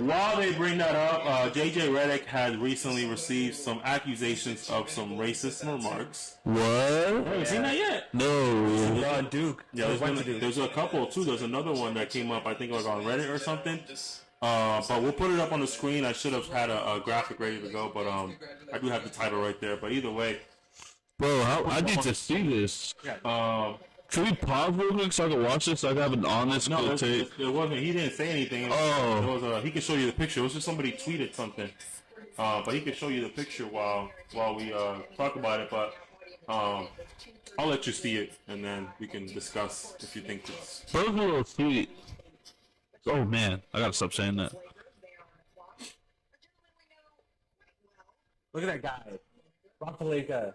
While they bring that up, JJ Redick has recently received some accusations of some racist remarks. What? Haven't seen that yet? No. Duke. Yeah, there's a couple too. There's another one that came up, I think, like on Reddit or something. But we'll put it up on the screen. I should have had a graphic ready to go, but I do have the title right there. But either way, Bro, I need to see this. Can we pause real quick so I can watch this? So I can have an honest no, tape. it wasn't. He didn't say anything. Oh. It was, he could show you the picture. It was just somebody tweeted something. But he could show you the picture while we talk about it. But I'll let you see it, and then we can discuss if you think it's. Bro's a little sweet. Oh man, I gotta stop saying that. Look at that guy. Rob Pelinka.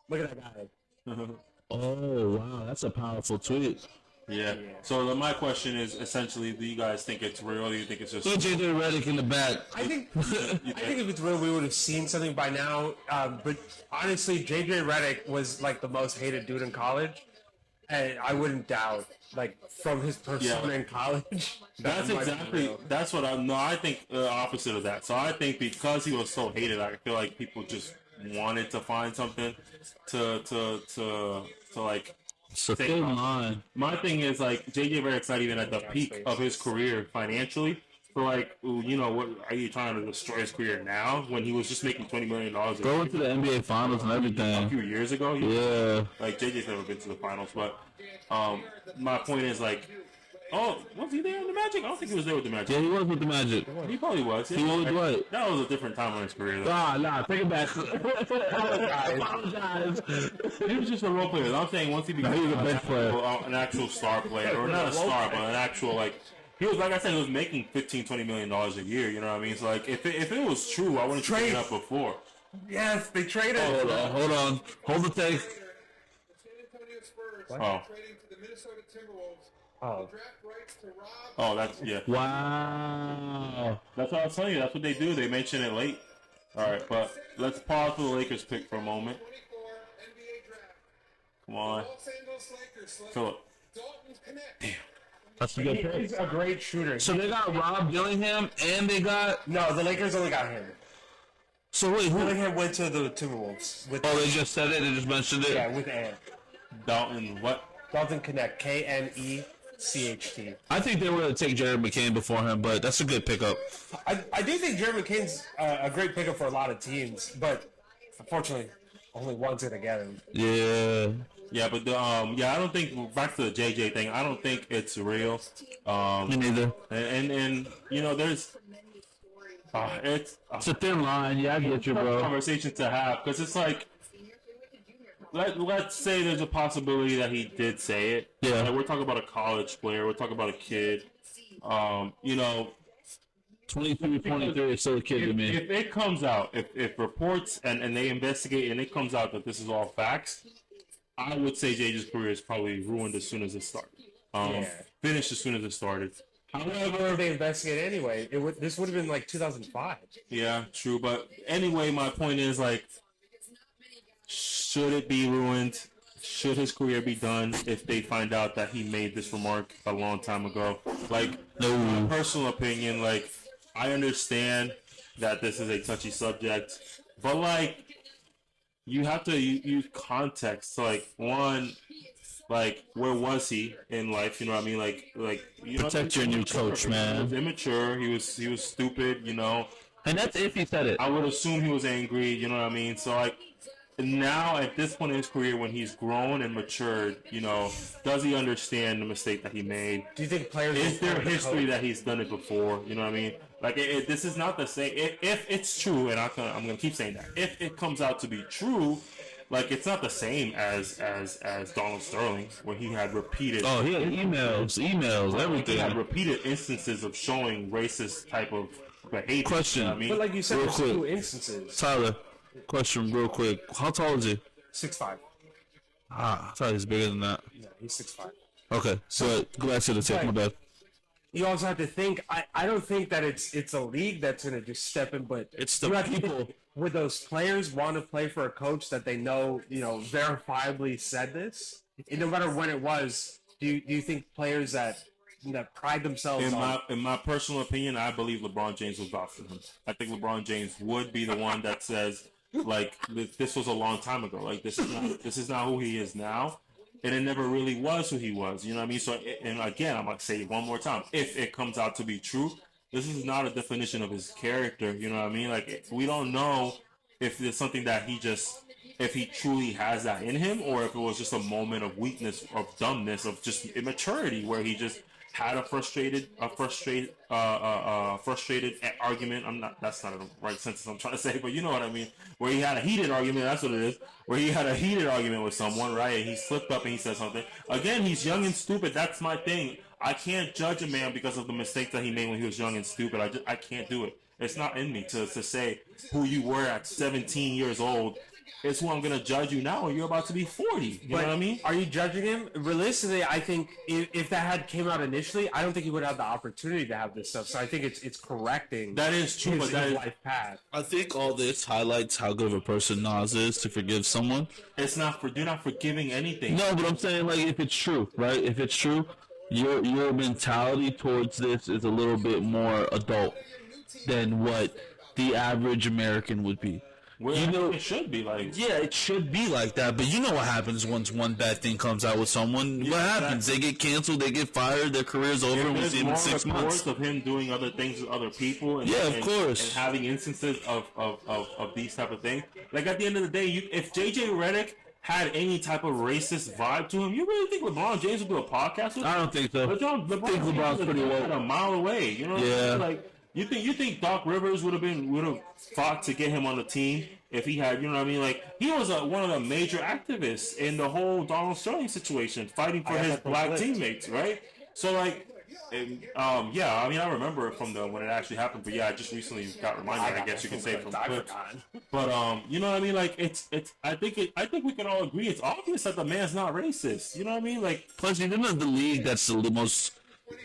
Look at that guy. Oh wow, that's a powerful tweet. Yeah. So my question is essentially, do you guys think it's real? Or do you think it's just? Look at JJ Redick in the back. I think if it's real, we would have seen something by now. But honestly, JJ Redick was like the most hated dude in college, and I wouldn't doubt like from his persona in college. That's what I think the opposite of that. So I think because he was so hated, I feel like people just wanted to find something to like. So thin line. My thing is like JJ Redick's not even at the peak of his career financially. So like, you know, what are you trying to destroy his career now when he was just making $20 million Going to the NBA Finals and a everything. few years ago? Yeah. Like JJ's never been to the finals, but my point is like Oh, was he there in the Magic? I don't think he was there with the Magic. Yeah, he was with the Magic. He probably was. Yeah. He was with Dwight. That was a different time in his career. Though. Nah, take it back. Apologize. He was just a role player. I'm saying once he became he was a bench player. an actual star player, or not a star, but an actual like. He was, like I said, he was making $15-20 million a year. You know what I mean? So like, if it was true, I wouldn't trade it up before. Yes, they traded. Hold on. Hold the take. The San Antonio Spurs Oh. trading to the Minnesota Timberwolves. Oh. The draft rights to Rob. Oh, that's yeah. Wow. That's what I was telling you. That's what they do. They mention it late. All right, but let's pause for the Lakers pick for a moment. 24 NBA draft. Come on, Los Angeles Lakers select Philip. Dalton Connect. That's a good pick. He's a great shooter. So they got Rob Dillingham, and they got... No, the Lakers only got him. So wait, who... Dillingham went to the Timberwolves with Oh, they just said it? They just mentioned it? yeah with Ant. Dalton, what? Dalton Connect, Knecht. I think they were going to take Jared McCain before him, but that's a good pickup. I do think Jared McCain's a great pickup for a lot of teams, but unfortunately, only one's gonna get him. Yeah. Yeah, but I don't think back to the JJ thing. I don't think it's real. Me neither. And you know, there's it's It's a thin line. Yeah, I get you, a bro. conversation to have because it's like let's say there's a possibility that he did say it. Yeah. Like, we're talking about a college player. We're talking about a kid. You know, 22, 23 is still a kid to me. if it comes out, if reports and they investigate and it comes out that this is all facts, I would say JJ's career is probably ruined as soon as it started. Finished as soon as it started. However, if they investigate anyway, this would have been like 2005. Yeah, true. But anyway, my point is like, should it be ruined? Should his career be done if they find out that he made this remark a long time ago? Like, my personal opinion, like, I understand that this is a touchy subject, but like, you have to use context. So, like, one, like, where was he in life? You know what I mean? Like you Protect your new coach, man. He was immature. He was stupid. You know. And that's if he said it. I would assume he was angry. You know what I mean? So like. Now, at this point in his career, when he's grown and matured, you know, does he understand the mistake that he made? Do you think players? Is there history that he's done it before? You know what I mean? Like, this is not the same. If it's true, and I'm gonna keep saying that, if it comes out to be true, like it's not the same as Donald Sterling, where he had repeated. Oh, he had emails, everything. He had repeated instances of showing racist type of behavior. Question. You know what I mean? But like you said, Real there's quick. two instances. Tyler, question real quick. How tall is he? 6'5". I thought he was bigger than that. Yeah, he's 6'5". Okay, so go back to the take, my bad. You also have to think. I don't think that it's a league that's going to just step in, but It's the you have to people. think, would those players want to play for a coach that they know, verifiably said this? And no matter when it was, do you think players that pride themselves In my personal opinion, I believe LeBron James was vouch for him. I think LeBron James would be the one that says, like, this was a long time ago. Like, this is not who he is now, and it never really was who he was. You know what I mean? So, and again, I'm gonna say it one more time: if it comes out to be true, this is not a definition of his character. You know what I mean? Like, we don't know if it's something that if he truly has that in him, or if it was just a moment of weakness, of dumbness, of just immaturity, where he just had a frustrated argument. That's not the right sentence I'm trying to say, but you know what I mean. Where he had a heated argument, that's what it is. Where he had a heated argument with someone, right? And he slipped up and he said something. Again, he's young and stupid. That's my thing. I can't judge a man because of the mistakes that he made when he was young and stupid. I can't do it. It's not in me to say who you were at 17 years old. It's who I'm going to judge you now, and you're about to be 40. You know what I mean? Are you judging him? Realistically, I think if that had came out initially, I don't think he would have the opportunity to have this stuff. So I think it's correcting. That is true, but that is, life path. I think all this highlights how good of a person Nas is to forgive someone. it's not for you're not forgiving anything. No, but I'm saying, like, if it's true, right? If it's true, your mentality towards this is a little bit more adult than what the average American would be. Well, You know- it should be like. Yeah, it should be like that, but you know what happens once one bad thing comes out with someone? What happens? They get canceled, they get fired, their career's over, and we There's see them more in 6 reports months. of him doing other things with other people. And, Yeah, of and- course. And having instances of these type of things. Like, at the end of the day, if JJ Redick had any type of racist vibe to him, you really think LeBron James would do a podcast with him? I don't think so. LeBron I think LeBron's James pretty is woke. a mile away. You know what Yeah. I mean? Like you think Doc Rivers would have fought to get him on the team if he had, you know what I mean? Like he was one of the major activists in the whole Donald Sterling situation, fighting for his black teammates, right? So like. And, yeah, I mean, I remember it from when it actually happened, but yeah, I just recently got reminded. I guess you could say from clips. But you know what I mean? Like it's. I think we can all agree it's obvious that the man's not racist. You know what I mean? Like Plus, he's in the league that's the most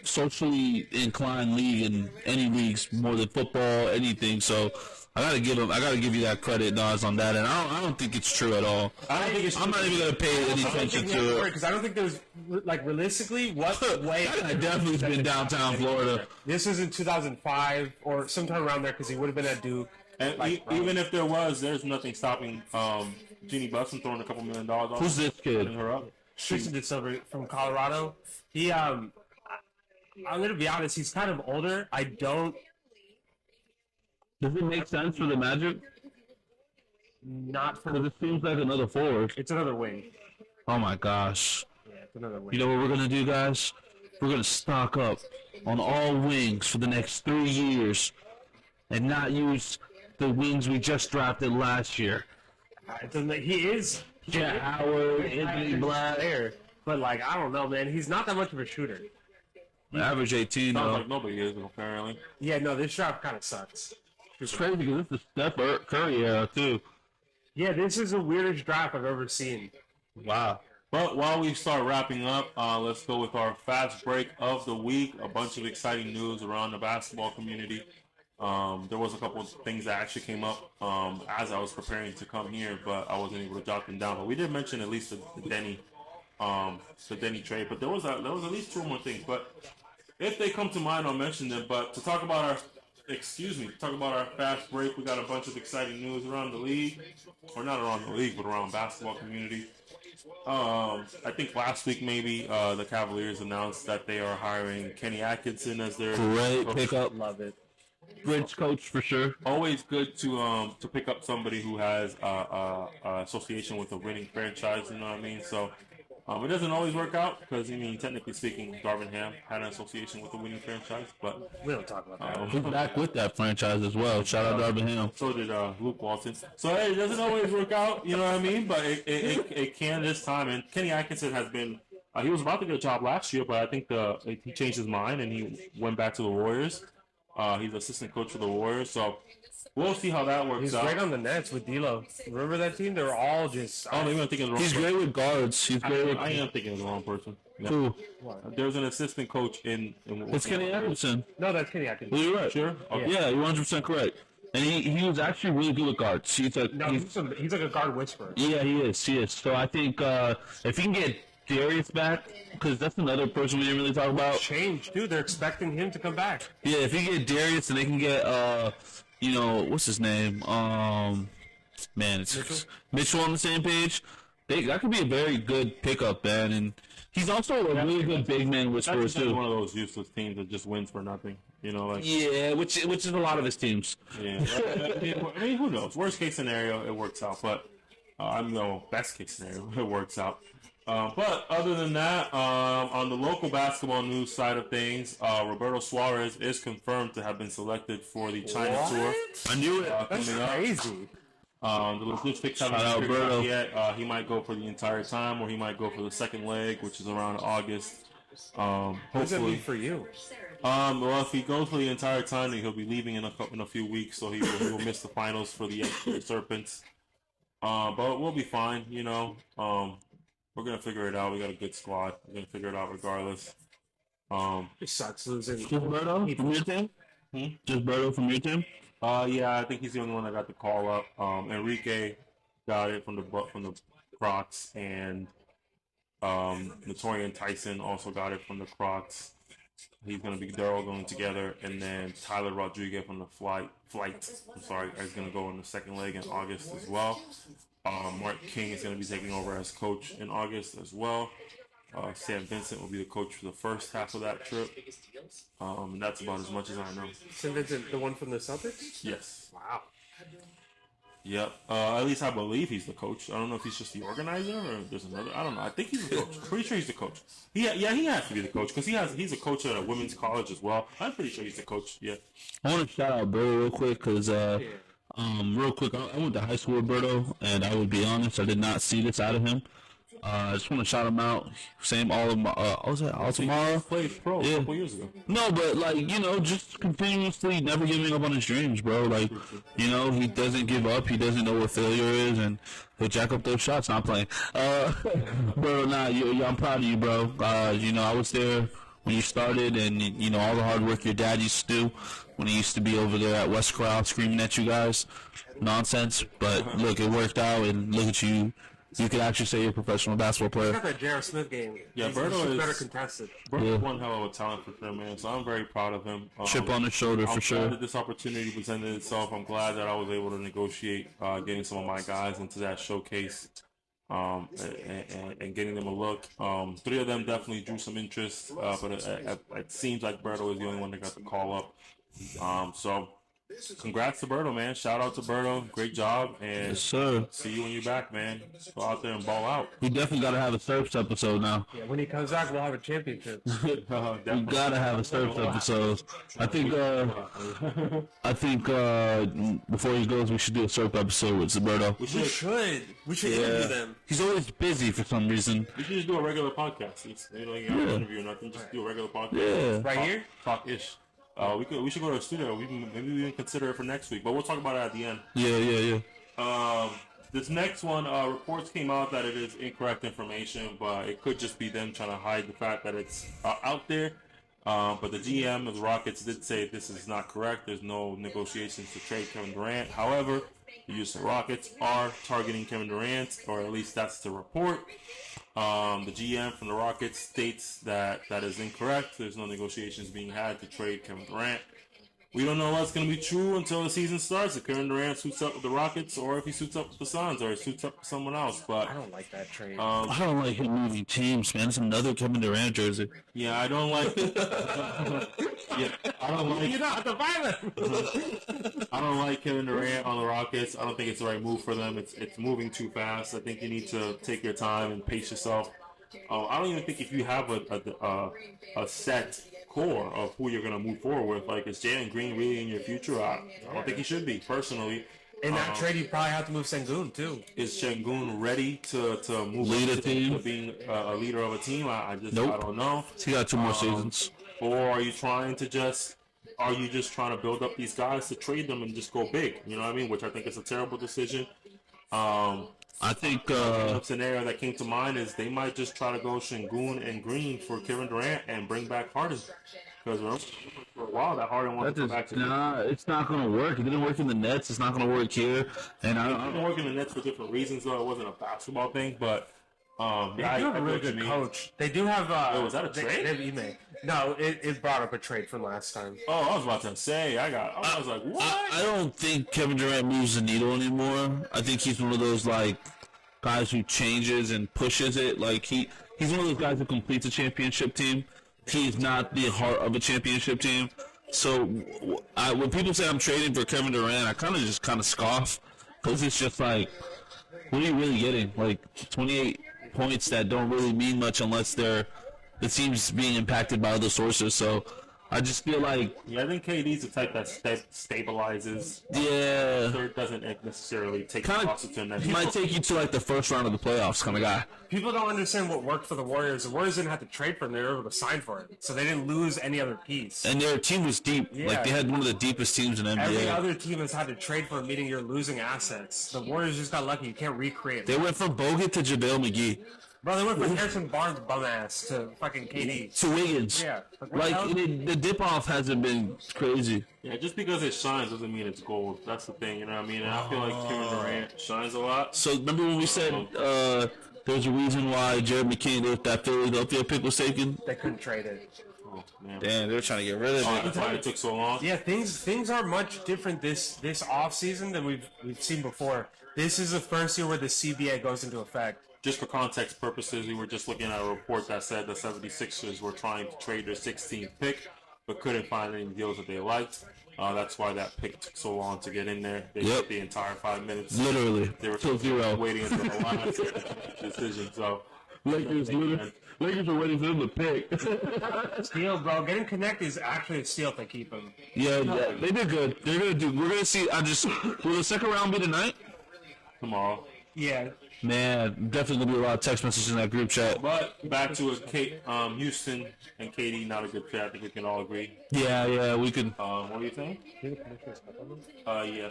socially inclined league in any leagues, more than football, anything. So I gotta give you that credit, Nas, on that. And I don't think it's true at all. I don't think it's. I'm not even gonna pay any attention to it. Because I don't think there's like realistically what way. That guy definitely's been downtown Florida. This was in 2005 or sometime around there because he would have been at Duke. And even if there was, there's nothing stopping Jeannie Buss from throwing a couple $1 million off. Who's this kid? Putting her up. Tristan did Silver from Colorado. He I'm gonna be honest. He's kind of older. I don't. Does it make sense for the Magic? Not for. Because it seems like another forward. It's another wing. Oh my gosh. Yeah, it's another wing. You know what we're gonna do, guys? We're gonna stock up on all wings for the next 3 years, and not use the wings we just drafted last year. He is. Jet Howard, Anthony Black, Player, but like I don't know, man. He's not that much of a shooter. average 18 Sounds though. like nobody is apparently. Yeah, no, this draft kind of sucks. It's crazy because this is Steph Curry era too. Yeah, this is the weirdest draft I've ever seen. Wow. But while we start wrapping up, let's go with our fast break of the week. A bunch of exciting news around the basketball community. There was a couple of things that actually came up as I was preparing to come here, but I wasn't able to jot them down. But we did mention at least the Denny trade. But there was at least two more things. But if they come to mind, I'll mention them. But to talk about our fast break, we got a bunch of exciting news around the league, or not around the league, but around basketball community. I think last week maybe the Cavaliers announced that they are hiring Kenny Atkinson as their Great coach. pickup. Love it. Bridge coach for sure. Always good to pick up somebody who has association with a winning franchise. You know what I mean? So it doesn't always work out because technically speaking, Darvin Ham had an association with a winning franchise, but We don't talk about that. He's back with that franchise as well. Shout out Darvin Ham. so did Luke Walton. So hey, it doesn't always work out. You know what I mean? But it can this time. And Kenny Atkinson has been. He was about to get a job last year, but I think he changed his mind and he went back to the Warriors. He's assistant coach for the Warriors, so we'll see how that works He's out. great on the Nets with D'Lo. Remember that team? They were all just. Oh, maybe I'm thinking of the wrong He's person. great with guards. He's great with. I am thinking of the wrong person. Yeah. Who? There's an assistant coach in It's Kenny Atkinson. No, that's Kenny Atkinson. Well, you're right. Sure. Okay. Yeah, you're 100% correct. And he was actually really good with guards. He's like, No, he's like a guard whisperer. yeah, he is. So I think if he can get Darius back, because that's another person we didn't really talk about. Change, dude. They're expecting him to come back. Yeah, if he can get Darius and they can get what's his name? It's Mitchell on the same page. That could be a very good pickup, man. And he's also a really good big man whisperer That's just too. one of those useless teams that just wins for nothing. Yeah, which is a lot of his teams. Yeah. I mean, who knows? Worst case scenario, it works out, but best case scenario, it works out. But other than that, on the local basketball news side of things, Roberto Suarez is confirmed to have been selected for the China tour. I knew it. That's coming up. crazy. The logistics haven't Shout out, been figured out Roberto. yet. He might go for the entire time, or he might go for the second leg, which is around August. What does that Hopefully, mean for you? well, if he goes for the entire time, then he'll be leaving in a few weeks, so he will miss the finals for the Serpents. But we'll be fine, We're gonna figure it out. We got a good squad. We're gonna figure it out regardless. It sucks losing. Just Berto from your team? Just Berto from your team? Yeah, I think he's the only one that got the call up. Enrique got it from the Crocs, and Notorian Tyson also got it from the Crocs. They're all going together, and then Tyler Rodriguez from the Flight. Is gonna go in the second leg in August as well. Mark King is going to be taking over as coach in August as well. Sam Vincent will be the coach for the first half of that trip. And that's about as much as I know. Sam Vincent, the one from the Celtics? Yes. Wow. Yep. At least I believe he's the coach. I don't know if he's just the organizer or there's another. I don't know. I think he's the coach. Pretty sure he's the coach. He has to be the coach because he's a coach at a women's college as well. I'm pretty sure he's the coach. Yeah. I want to shout out Berto real quick because real quick, I went to high school with Berto, and I would be honest, I did not see this out of him. I just want to shout him out. Same all of my, was that all tomorrow? Played pro a couple years ago. No, but like, you know, just continuously never giving up on his dreams, bro. Like, you know, he doesn't give up. He doesn't know what failure is, and he'll jack up those shots. Not playing. Bro, I'm proud of you, bro. You know, I was there when you started, and you know all the hard work your dad used to do when he used to be over there at West Corral screaming at you guys nonsense. But look, it worked out, and look at you. You could actually say you're a professional basketball player. Got that J.R. Smith game. Yeah, He's Berto is better contested. Berto's one hell of a talent for sure, man. So I'm very proud of him. Chip on his should I'm for sure. glad that this opportunity presented itself. I'm glad that I was able to negotiate getting some of my guys into that showcase and getting them a look. 3 of them definitely drew some interest, but it seems like Berto is the only one that got the call up. So congrats to Berto, man. Shout out to Berto. Great job. And Yes, sir. see you when you're back, man. Go out there and ball out. We definitely got to have a Surfs episode now. Yeah, when he comes back, we'll have a championship. We got to have a Surfs episode. I think before he goes, we should do a Surf episode with Zaberto. We should Yeah. He's always busy for some reason. We should just do a regular podcast. You know, you have an interview or nothing. Just do a regular podcast. Yeah. Right here? Talk-ish. We should go to the studio. Maybe we can consider it for next week, but we'll talk about it at the end. Yeah. This next one, reports came out that it is incorrect information, but it could just be them trying to hide the fact that it's out there. But the GM of the Rockets did say this is not correct. There's no negotiations to trade Kevin Durant. However, the Houston Rockets are targeting Kevin Durant, or at least that's the report. The GM from the Rockets states that that is incorrect. There's no negotiations being had to trade Kevin Durant. We don't know what's going to be true until the season starts. If Kevin Durant suits up with the Rockets, or if he suits up with the Suns, or he suits up with someone else. But I don't like that trade. I don't like him moving teams, man. It's another Kevin Durant jersey. yeah, I don't like. I don't like. You're not the violent. I don't like Kevin Durant on the Rockets. I don't think it's the right move for them. It's moving too fast. I think you need to take your time and pace yourself. I don't even think if you have a set core of who you're going to move forward with. Like, is Jalen Green really in your future? I don't think he should be, personally. In that trade, you probably have to move Sengun, too. Is Şengün ready to move Lead up a team? to being a leader of a team? I Nope. don't know. He got 2 more seasons. Or are you trying to build up these guys to trade them and just go big? You know what I mean? Which I think is a terrible decision. I think A scenario that came to mind is they might just try to go Şengün and Green for Kevin Durant and bring back Harden. Because for a while that Harden wanted to go back to it's not going to work. It didn't work in the Nets. It's not going to work here. And I've been working the Nets for different reasons, though. It wasn't a basketball thing, but They do have a really good coach. They do have. was that a trade? They have Ime. No, it brought up a trade from last time. Oh, I was about to say, I was like, what? I don't think Kevin Durant moves the needle anymore. I think he's one of those like guys who changes and pushes it. Like he's one of those guys who completes a championship team. He's not the heart of a championship team. So when people say I'm trading for Kevin Durant, I kind of scoff because it's just like, what are you really getting? Like 28 points that don't really mean much unless the team's being impacted by other sources. So I just feel like I think KD's the type that stabilizes. Yeah, Doesn't necessarily take kind the to the of next he might take you to like the first round of the playoffs kind of guy. People don't understand what worked for the Warriors. The Warriors didn't have to trade for him; they were able to sign for him, so they didn't lose any other piece. And their team was deep. Yeah. Like they had one of the deepest teams in NBA. Every other team has had to trade for him, meaning you're losing assets. The Warriors just got lucky; you can't recreate. They went from Bogut to JaVale McGee Bro, they went from Harrison Barnes bum ass to fucking KD. to Wiggins. Yeah, Like the dip off hasn't been crazy. Yeah, just because it shines doesn't mean it's gold. That's the thing, you know what I mean? And I feel like Kevin Durant shines a lot. So remember when we said there's a reason why Jared McKinney, that Philadelphia pick was taken? They couldn't trade it. Oh, man. Damn, they were trying to get rid of That's why it took so long. Yeah, things are much different this off season than we've seen before. This is the first year where the CBA goes into effect. Just for context purposes, we were just looking at a report that said the 76ers were trying to trade their 16th pick but couldn't find any deals that they liked. That's why that pick took so long to get in there. They Yep. took the entire 5 minutes. Literally. They were Till zero. waiting until the last decision. So Lakers are waiting for them to pick. Steal, bro. Getting connected is actually a steal if they keep him. yeah, they did good. They're gonna do. We're gonna see. Will the second round be tonight? tomorrow. Yeah. Man, definitely gonna be a lot of text messages in that group chat. But back to it, Houston and KD, not a good fit. I think we can all agree. Yeah, we could. What do you think? Yeah.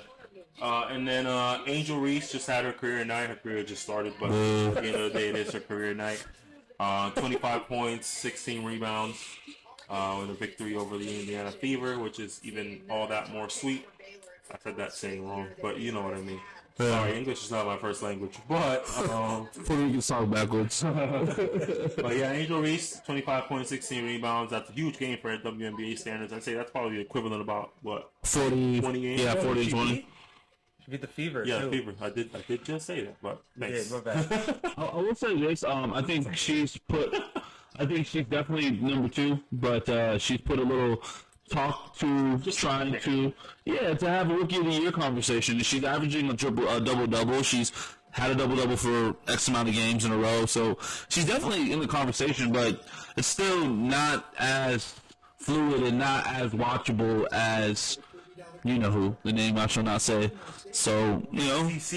And then Angel Reese just had her career night. Her career just started, but at the end of the day, it is her career night. 25 points, 16 rebounds, with a victory over the Indiana Fever, which is even all that more sweet. I said that saying wrong, but you know what I mean. Sorry, English is not my first language, but Puerto Rican song backwards. but yeah, Angel Reese, 25 points, 16 rebounds. That's a huge game for WNBA standards. I'd say that's probably the equivalent of about what 40, 20 games. Yeah, 40 and 20. She beat the Fever. Yeah, too. Fever. I did just say that, but thanks. Yeah, my bad. I will say this. I think she's definitely number 2, but she's put a little talk to trying to have a rookie of the year conversation. She's averaging a double-double. She's had a double-double for X amount of games in a row, so she's definitely in the conversation, but it's still not as fluid and not as watchable as you know who, the name I shall not say. So, I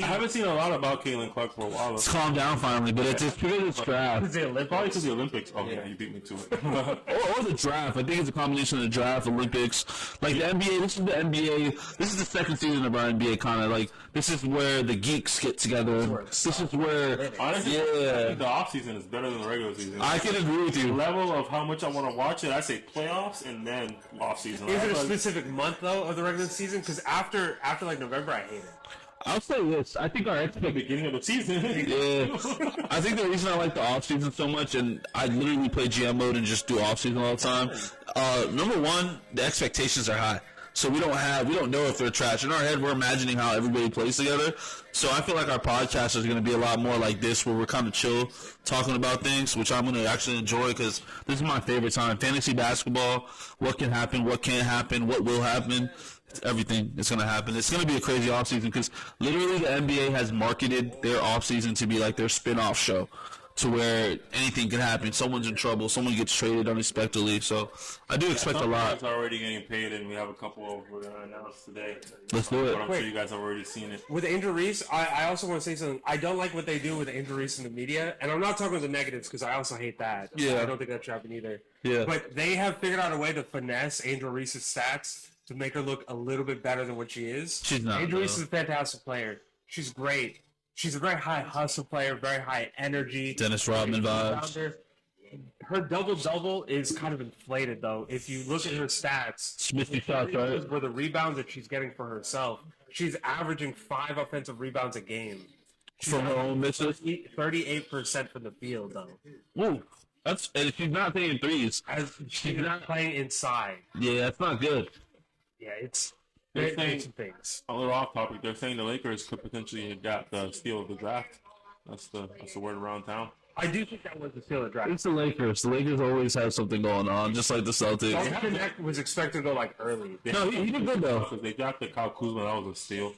haven't seen a lot about Caitlin Clark for a while. it's calmed down finally, but it's because it's draft. Probably because the Olympics. Oh, yeah, you beat me to it. Or the draft. I think it's a combination of the draft, Olympics. Like the NBA, this is the NBA. This is the second season of our NBA kind of like, this is where the geeks get together. This is where, Honestly, I think the offseason is better than the regular season. I can agree with The you. level of how much I want to watch it, I say playoffs and then offseason. Is it a specific month though of the regular season? Because after like November, I hate it. I'll say this. I think our the expectations. beginning of the season? Yeah, I think the reason I like the off season so much, and I literally play GM mode and just do off season all the time. Number one, the expectations are high, so we don't know if they're trash. In our head, we're imagining how everybody plays together. So I feel like our podcast is going to be a lot more like this, where we're kind of chill, talking about things, which I'm going to actually enjoy because this is my favorite time. Fantasy basketball, what can happen, what can't happen, what will happen. Everything is going to happen. It's going to be a crazy offseason because literally the NBA has marketed their offseason to be like their spin-off show to where anything can happen. Someone's in trouble. Someone gets traded unexpectedly. So I do expect a lot. It's already getting paid, and we have a couple we're going to announce today. Let's do it. But I'm sure you guys have already seen it. With Angel Reese, I also want to say something. I don't like what they do with Angel Reese in the media, and I'm not talking about the negatives because I also hate that. Yeah. I don't think that should happen either. Yeah. But they have figured out a way to finesse Angel Reese's stats to make her look a little bit better than what she is. She's not, Angel Reese though. is a fantastic player. She's great. She's a very high hustle player, very high energy. Dennis Rodman vibes. Her double-double is kind of inflated, though. If you look at her stats, Smithy shots, right? for the rebounds that she's getting for herself, she's averaging 5 offensive rebounds a game. From her own misses. 38% from the field, though. Woo. And she's not taking threes. As she's not playing inside. Yeah, that's not good. Yeah, it's They're there's saying, some things. a little off topic, they're saying the Lakers could potentially get the steal of the draft. That's the word around town. I do think that was the steal of draft. It's the Lakers. The Lakers always have something going on, just like the Celtics. Dalton Connect was expected to go like early. No, he did good though. Because they drafted Kyle Kuzma, that was a steal.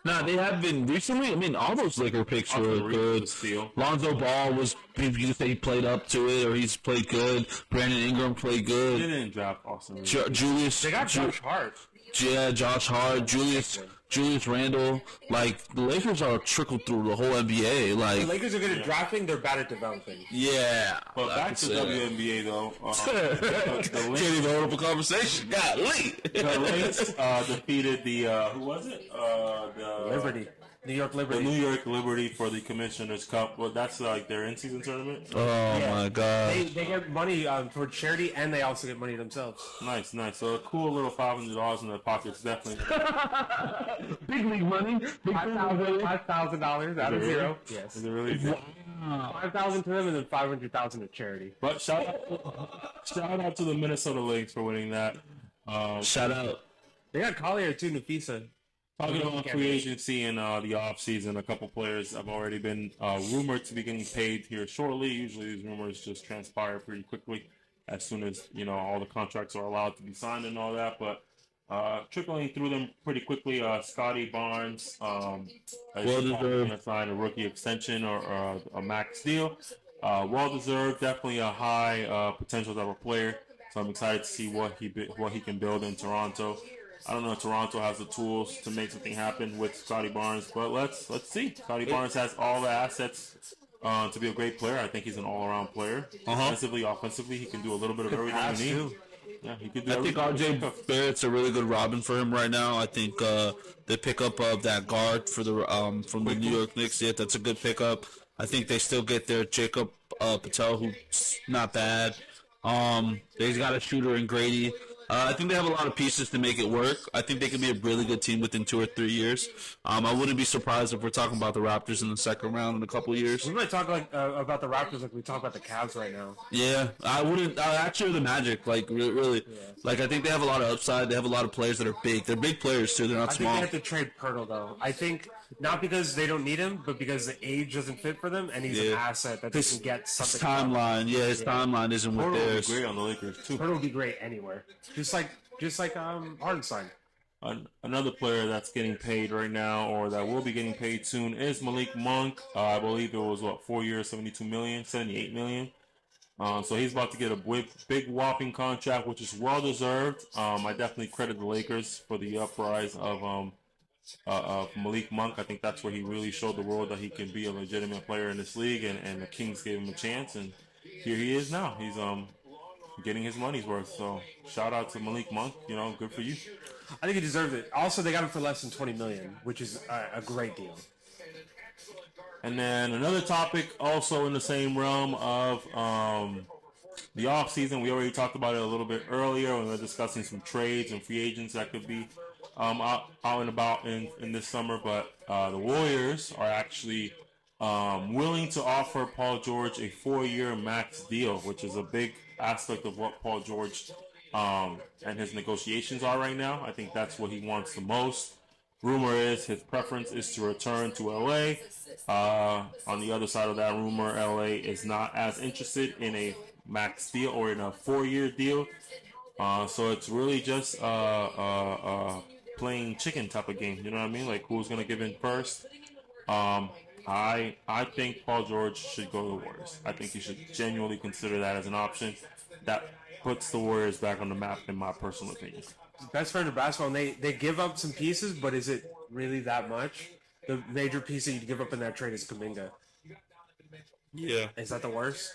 Nah, they have been recently. I mean, all those Laker picks were Austin Reeves was good. a steal. Lonzo Ball was. You can say he played up to it, or he's played good. Brandon Ingram played They good. didn't draft Austin Reeves. Julius. They got Josh Hart. Yeah, Josh Hart, Julius Randle. Like the Lakers are trickled through the whole NBA. The Like, Lakers are good at drafting. They're bad at developing. yeah. But I back could to say that. WNBA though. Can't even hold up a conversation. Golly. The Lynx defeated the who was it? The Liberty. New York The Liberty. New York Liberty for the Commissioner's Cup. Well, that's like their in-season tournament. Oh my God. They get money for charity, and they also get money themselves. Nice. So a cool little $500 in their pockets, definitely. Big league money. Big $5,000 out of Really? zero. Yes. Is it really? $5,000 to them, and then $500,000 to charity. But shout out to the Minnesota Lynx for winning that. Shout out. They got Collier too, Nafisa. Talking about free agency and the off season, a couple players have already been rumored to be getting paid here shortly. Usually these rumors just transpire pretty quickly. as soon as all the contracts are allowed to be signed and all that. But trickling through them pretty quickly. Scotty Barnes, is Well probably deserved. going to sign a rookie extension or a max deal. Well deserved. Definitely a high potential type of player. So I'm excited to see what he can build in Toronto. I don't know if Toronto has the tools to make something happen with Scotty Barnes, but let's see. Scotty Barnes has all the assets to be a great player. I think he's an all-around player. Defensively, offensively, he can do a little bit of everything you need. Yeah, he could do I think everything. RJ Barrett's a really good Robin for him right now. I think the pickup of that guard for the from the New York Knicks, yeah, that's a good pickup. I think they still get their Jacob Patel, who's not bad. They got a shooter in Grady. I think they have a lot of pieces to make it work. I think they could be a really good team within 2 or 3 years. I wouldn't be surprised if we're talking about the Raptors in the second round in a couple of years. We might talk about the Raptors like we talk about the Cavs right now. Yeah, I wouldn't. Actually, the Magic, like really, like I think they have a lot of upside. They have a lot of players that are big. They're big players too. They're not I think small. they have to trade Pirtle though. I think not because they don't need him, but because the age doesn't fit for them, and he's an asset that they can get His something. timeline, his timeline isn't with Porter would be theirs. great on the Lakers too. Pirtle would be great anywhere, just like Hardenstein. Another player that's getting paid right now, or that will be getting paid soon, is Malik Monk. I believe it was 4 years, 72 million, 78 million. So he's about to get a big whopping contract, which is well deserved. I definitely credit the Lakers for the uprise of Malik Monk. I think that's where he really showed the world that he can be a legitimate player in this league, and the Kings gave him a chance, and here he is now. He's getting his money's worth. So shout out to Malik Monk. Good for you. I think he deserved it. Also, they got him for less than $20 million, which is a great deal. And then another topic, also in the same realm of the offseason. We already talked about it a little bit earlier when we were discussing some trades and free agents that could be out and about in this summer. But the Warriors are actually willing to offer Paul George a 4-year max deal, which is a big aspect of what Paul George and his negotiations are right now. I think that's what he wants the most. Rumor is his preference is to return to LA. On the other side of that rumor, LA is not as interested in a max deal or in a 4-year deal. So it's really just playing chicken type of game. You know what I mean? Like who's gonna give in first? I think Paul George should go to the Warriors. I think you should genuinely consider that as an option. That puts the Warriors back on the map, in my personal opinion. Best friend of basketball, and they give up some pieces, but is it really that much? The major piece that you give up in that trade is Kuminga. Yeah, Is that the worst?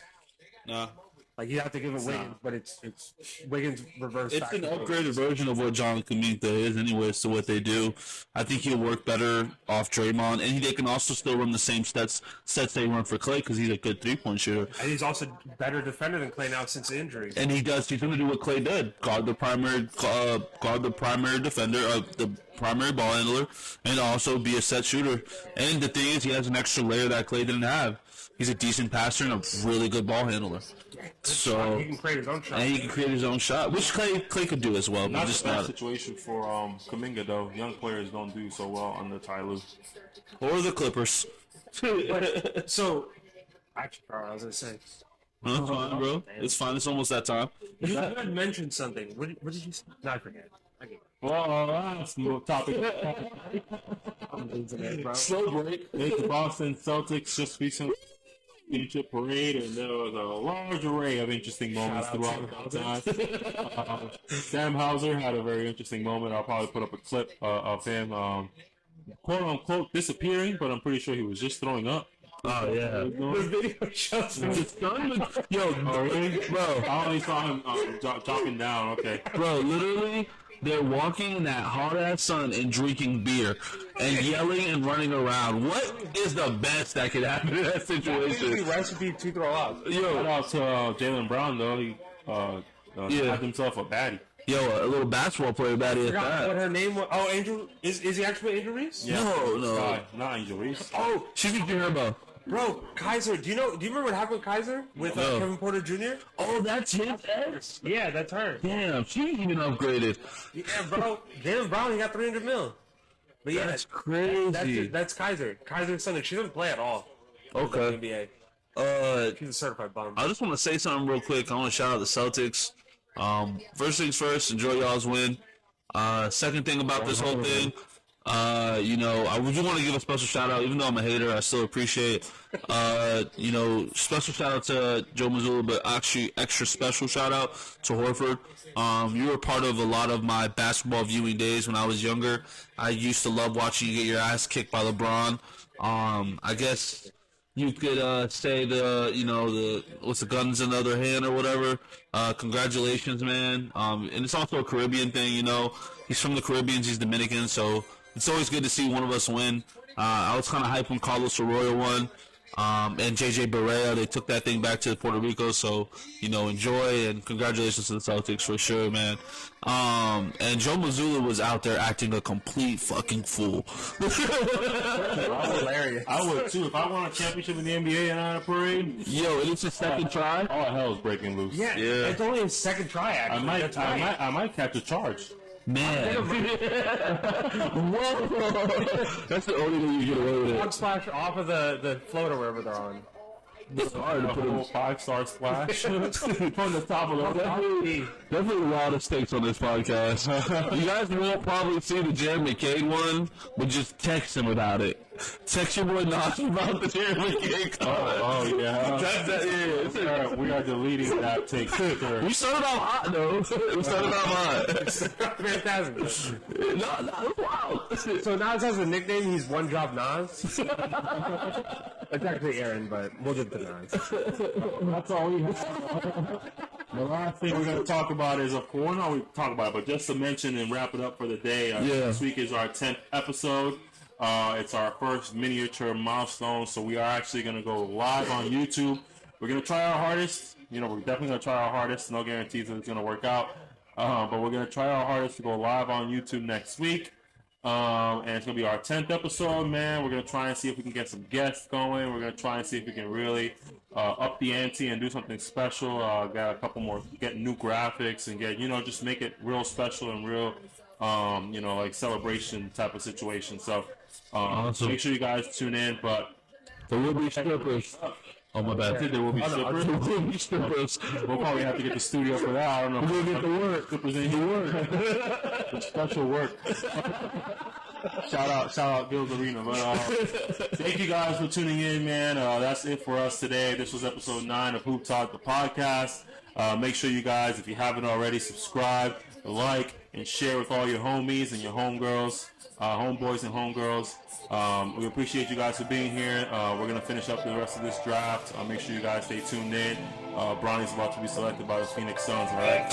nah. Like you have to give it Wiggins, but it's Wiggins reverse. It's an upgraded version of what John Kuminga is, anyways, to what they do. I think he'll work better off Draymond, and they can also still run the same sets they run for Clay because he's a good 3-point shooter. And he's also better defender than Clay now since the injury. And he's going to do what Clay did: guard the primary defender, the primary ball handler, and also be a set shooter. And the thing is, he has an extra layer that Clay didn't have. He's a decent passer and a really good ball handler. So He can create his own shot. and he can create his own shot, which Clay could do as well, but Not just the best not. situation for Kuminga though. Young players don't do so well under Ty Lue. Or the Clippers. So, actually, I was gonna say Huh? Fine, bro. It's fine. It's almost that time. you had mentioned something. What did you say? No, I forget. Well, that's the topic. Slow break. The Boston Celtics just recently championship parade, and there was a large array of interesting moments throughout the time. Sam Hauser had a very interesting moment. I'll probably put up a clip of him, quote unquote, disappearing, but I'm pretty sure he was just throwing up. Oh, yeah. The video shows him. Yo, Oh, really? bro, I only saw him dropping down. Okay. bro, literally, they're walking in that hot-ass sun and drinking beer and yelling and running around. What is the best that could happen in that situation? Recipe to throw up. Shout Yo, out to Jalen Brown though. He had himself a baddie. a little basketball player baddie at Forgot what that. her name was. Oh, Angel. Is he actually Angel Reese? No. Not Angel Reese. Oh, She's a Gerbo. bro, Kaiser. Do you remember what happened with Kaiser with No. Kevin Porter Jr.? Oh, that's his ex? Yeah, that's her. Damn, she even upgraded. Yeah, bro. Jalen Brown, he got $300 million. But yeah, That's crazy. that's Kaiser. Kaiser's son. She doesn't play at all. Okay. NBA. He's a certified bum. I just want to say something real quick. I want to shout out the Celtics. First things first, enjoy y'all's win. Second thing about this whole thing, I would want to give a special shout out, even though I'm a hater, I still appreciate, special shout out to Joe Mazzulla, but actually extra special shout out to Horford. You were part of a lot of my basketball viewing days when I was younger. I used to love watching you get your ass kicked by LeBron. I guess you could say what's the guns in the other hand or whatever. Congratulations, man. And it's also a Caribbean thing, He's from the Caribbean, he's Dominican, so it's always good to see one of us win. I was kind of hyped when Carlos Arroyo won. And JJ Barea, they took that thing back to Puerto Rico, so, enjoy, and congratulations to the Celtics for sure, man. And Joe Mazzulla was out there acting a complete fucking fool. Hilarious. I would too. If I won a championship in the NBA and on a parade, Yo, and it's his second try? all hell is breaking loose. Yeah, it's only his second try, actually. I might catch a charge. Man. Whoa. That's the only way you get away with it. One splash off of the float or wherever they're on. It's hard to A put whole him 5-star splash from the top of the Definitely a lot of stakes on this podcast. You guys won't probably see the Jared McCabe one, but just text him about it. Text your boy Nas about the Jared McCabe comment. Oh yeah. We are deleting that take. Sure. We started off hot, though. We started off hot. Fantastic. No, it's wild. So Nas has a nickname. He's One Job Nas. It's actually Aaron, but we'll give it to Nas. That's all we have. The last thing we're going to talk about is, of course, not we talk about it, but just to mention and wrap it up for the day. This week is our 10th episode. It's our first miniature milestone, so we are actually going to go live on YouTube. We're going to try our hardest. We're definitely going to try our hardest. No guarantees that it's going to work out. But we're going to try our hardest to go live on YouTube next week. And it's going to be our 10th episode, man. We're going to try and see if we can get some guests going. We're going to try and see if we can really up the ante and do something special. Got a couple more, get new graphics and get, just make it real special and real, like celebration type of situation. So Awesome. Make sure you guys tune in, but there will be strippers. Oh, my bad. there will be strippers. There will be strippers. We'll probably have to get the studio for that. I don't know. We'll get the work. Strippers in here. The special work. Shout out Gil's Arena. But thank you guys for tuning in, man. That's it for us today. This was episode 9 of Hoop Talk, the podcast. Make sure you guys, if you haven't already, subscribe, like, and share with all your homies and your homegirls, homeboys and homegirls. We appreciate you guys for being here. We're going to finish up the rest of this draft. Make sure you guys stay tuned in. Bronny's about to be selected by the Phoenix Suns, all right?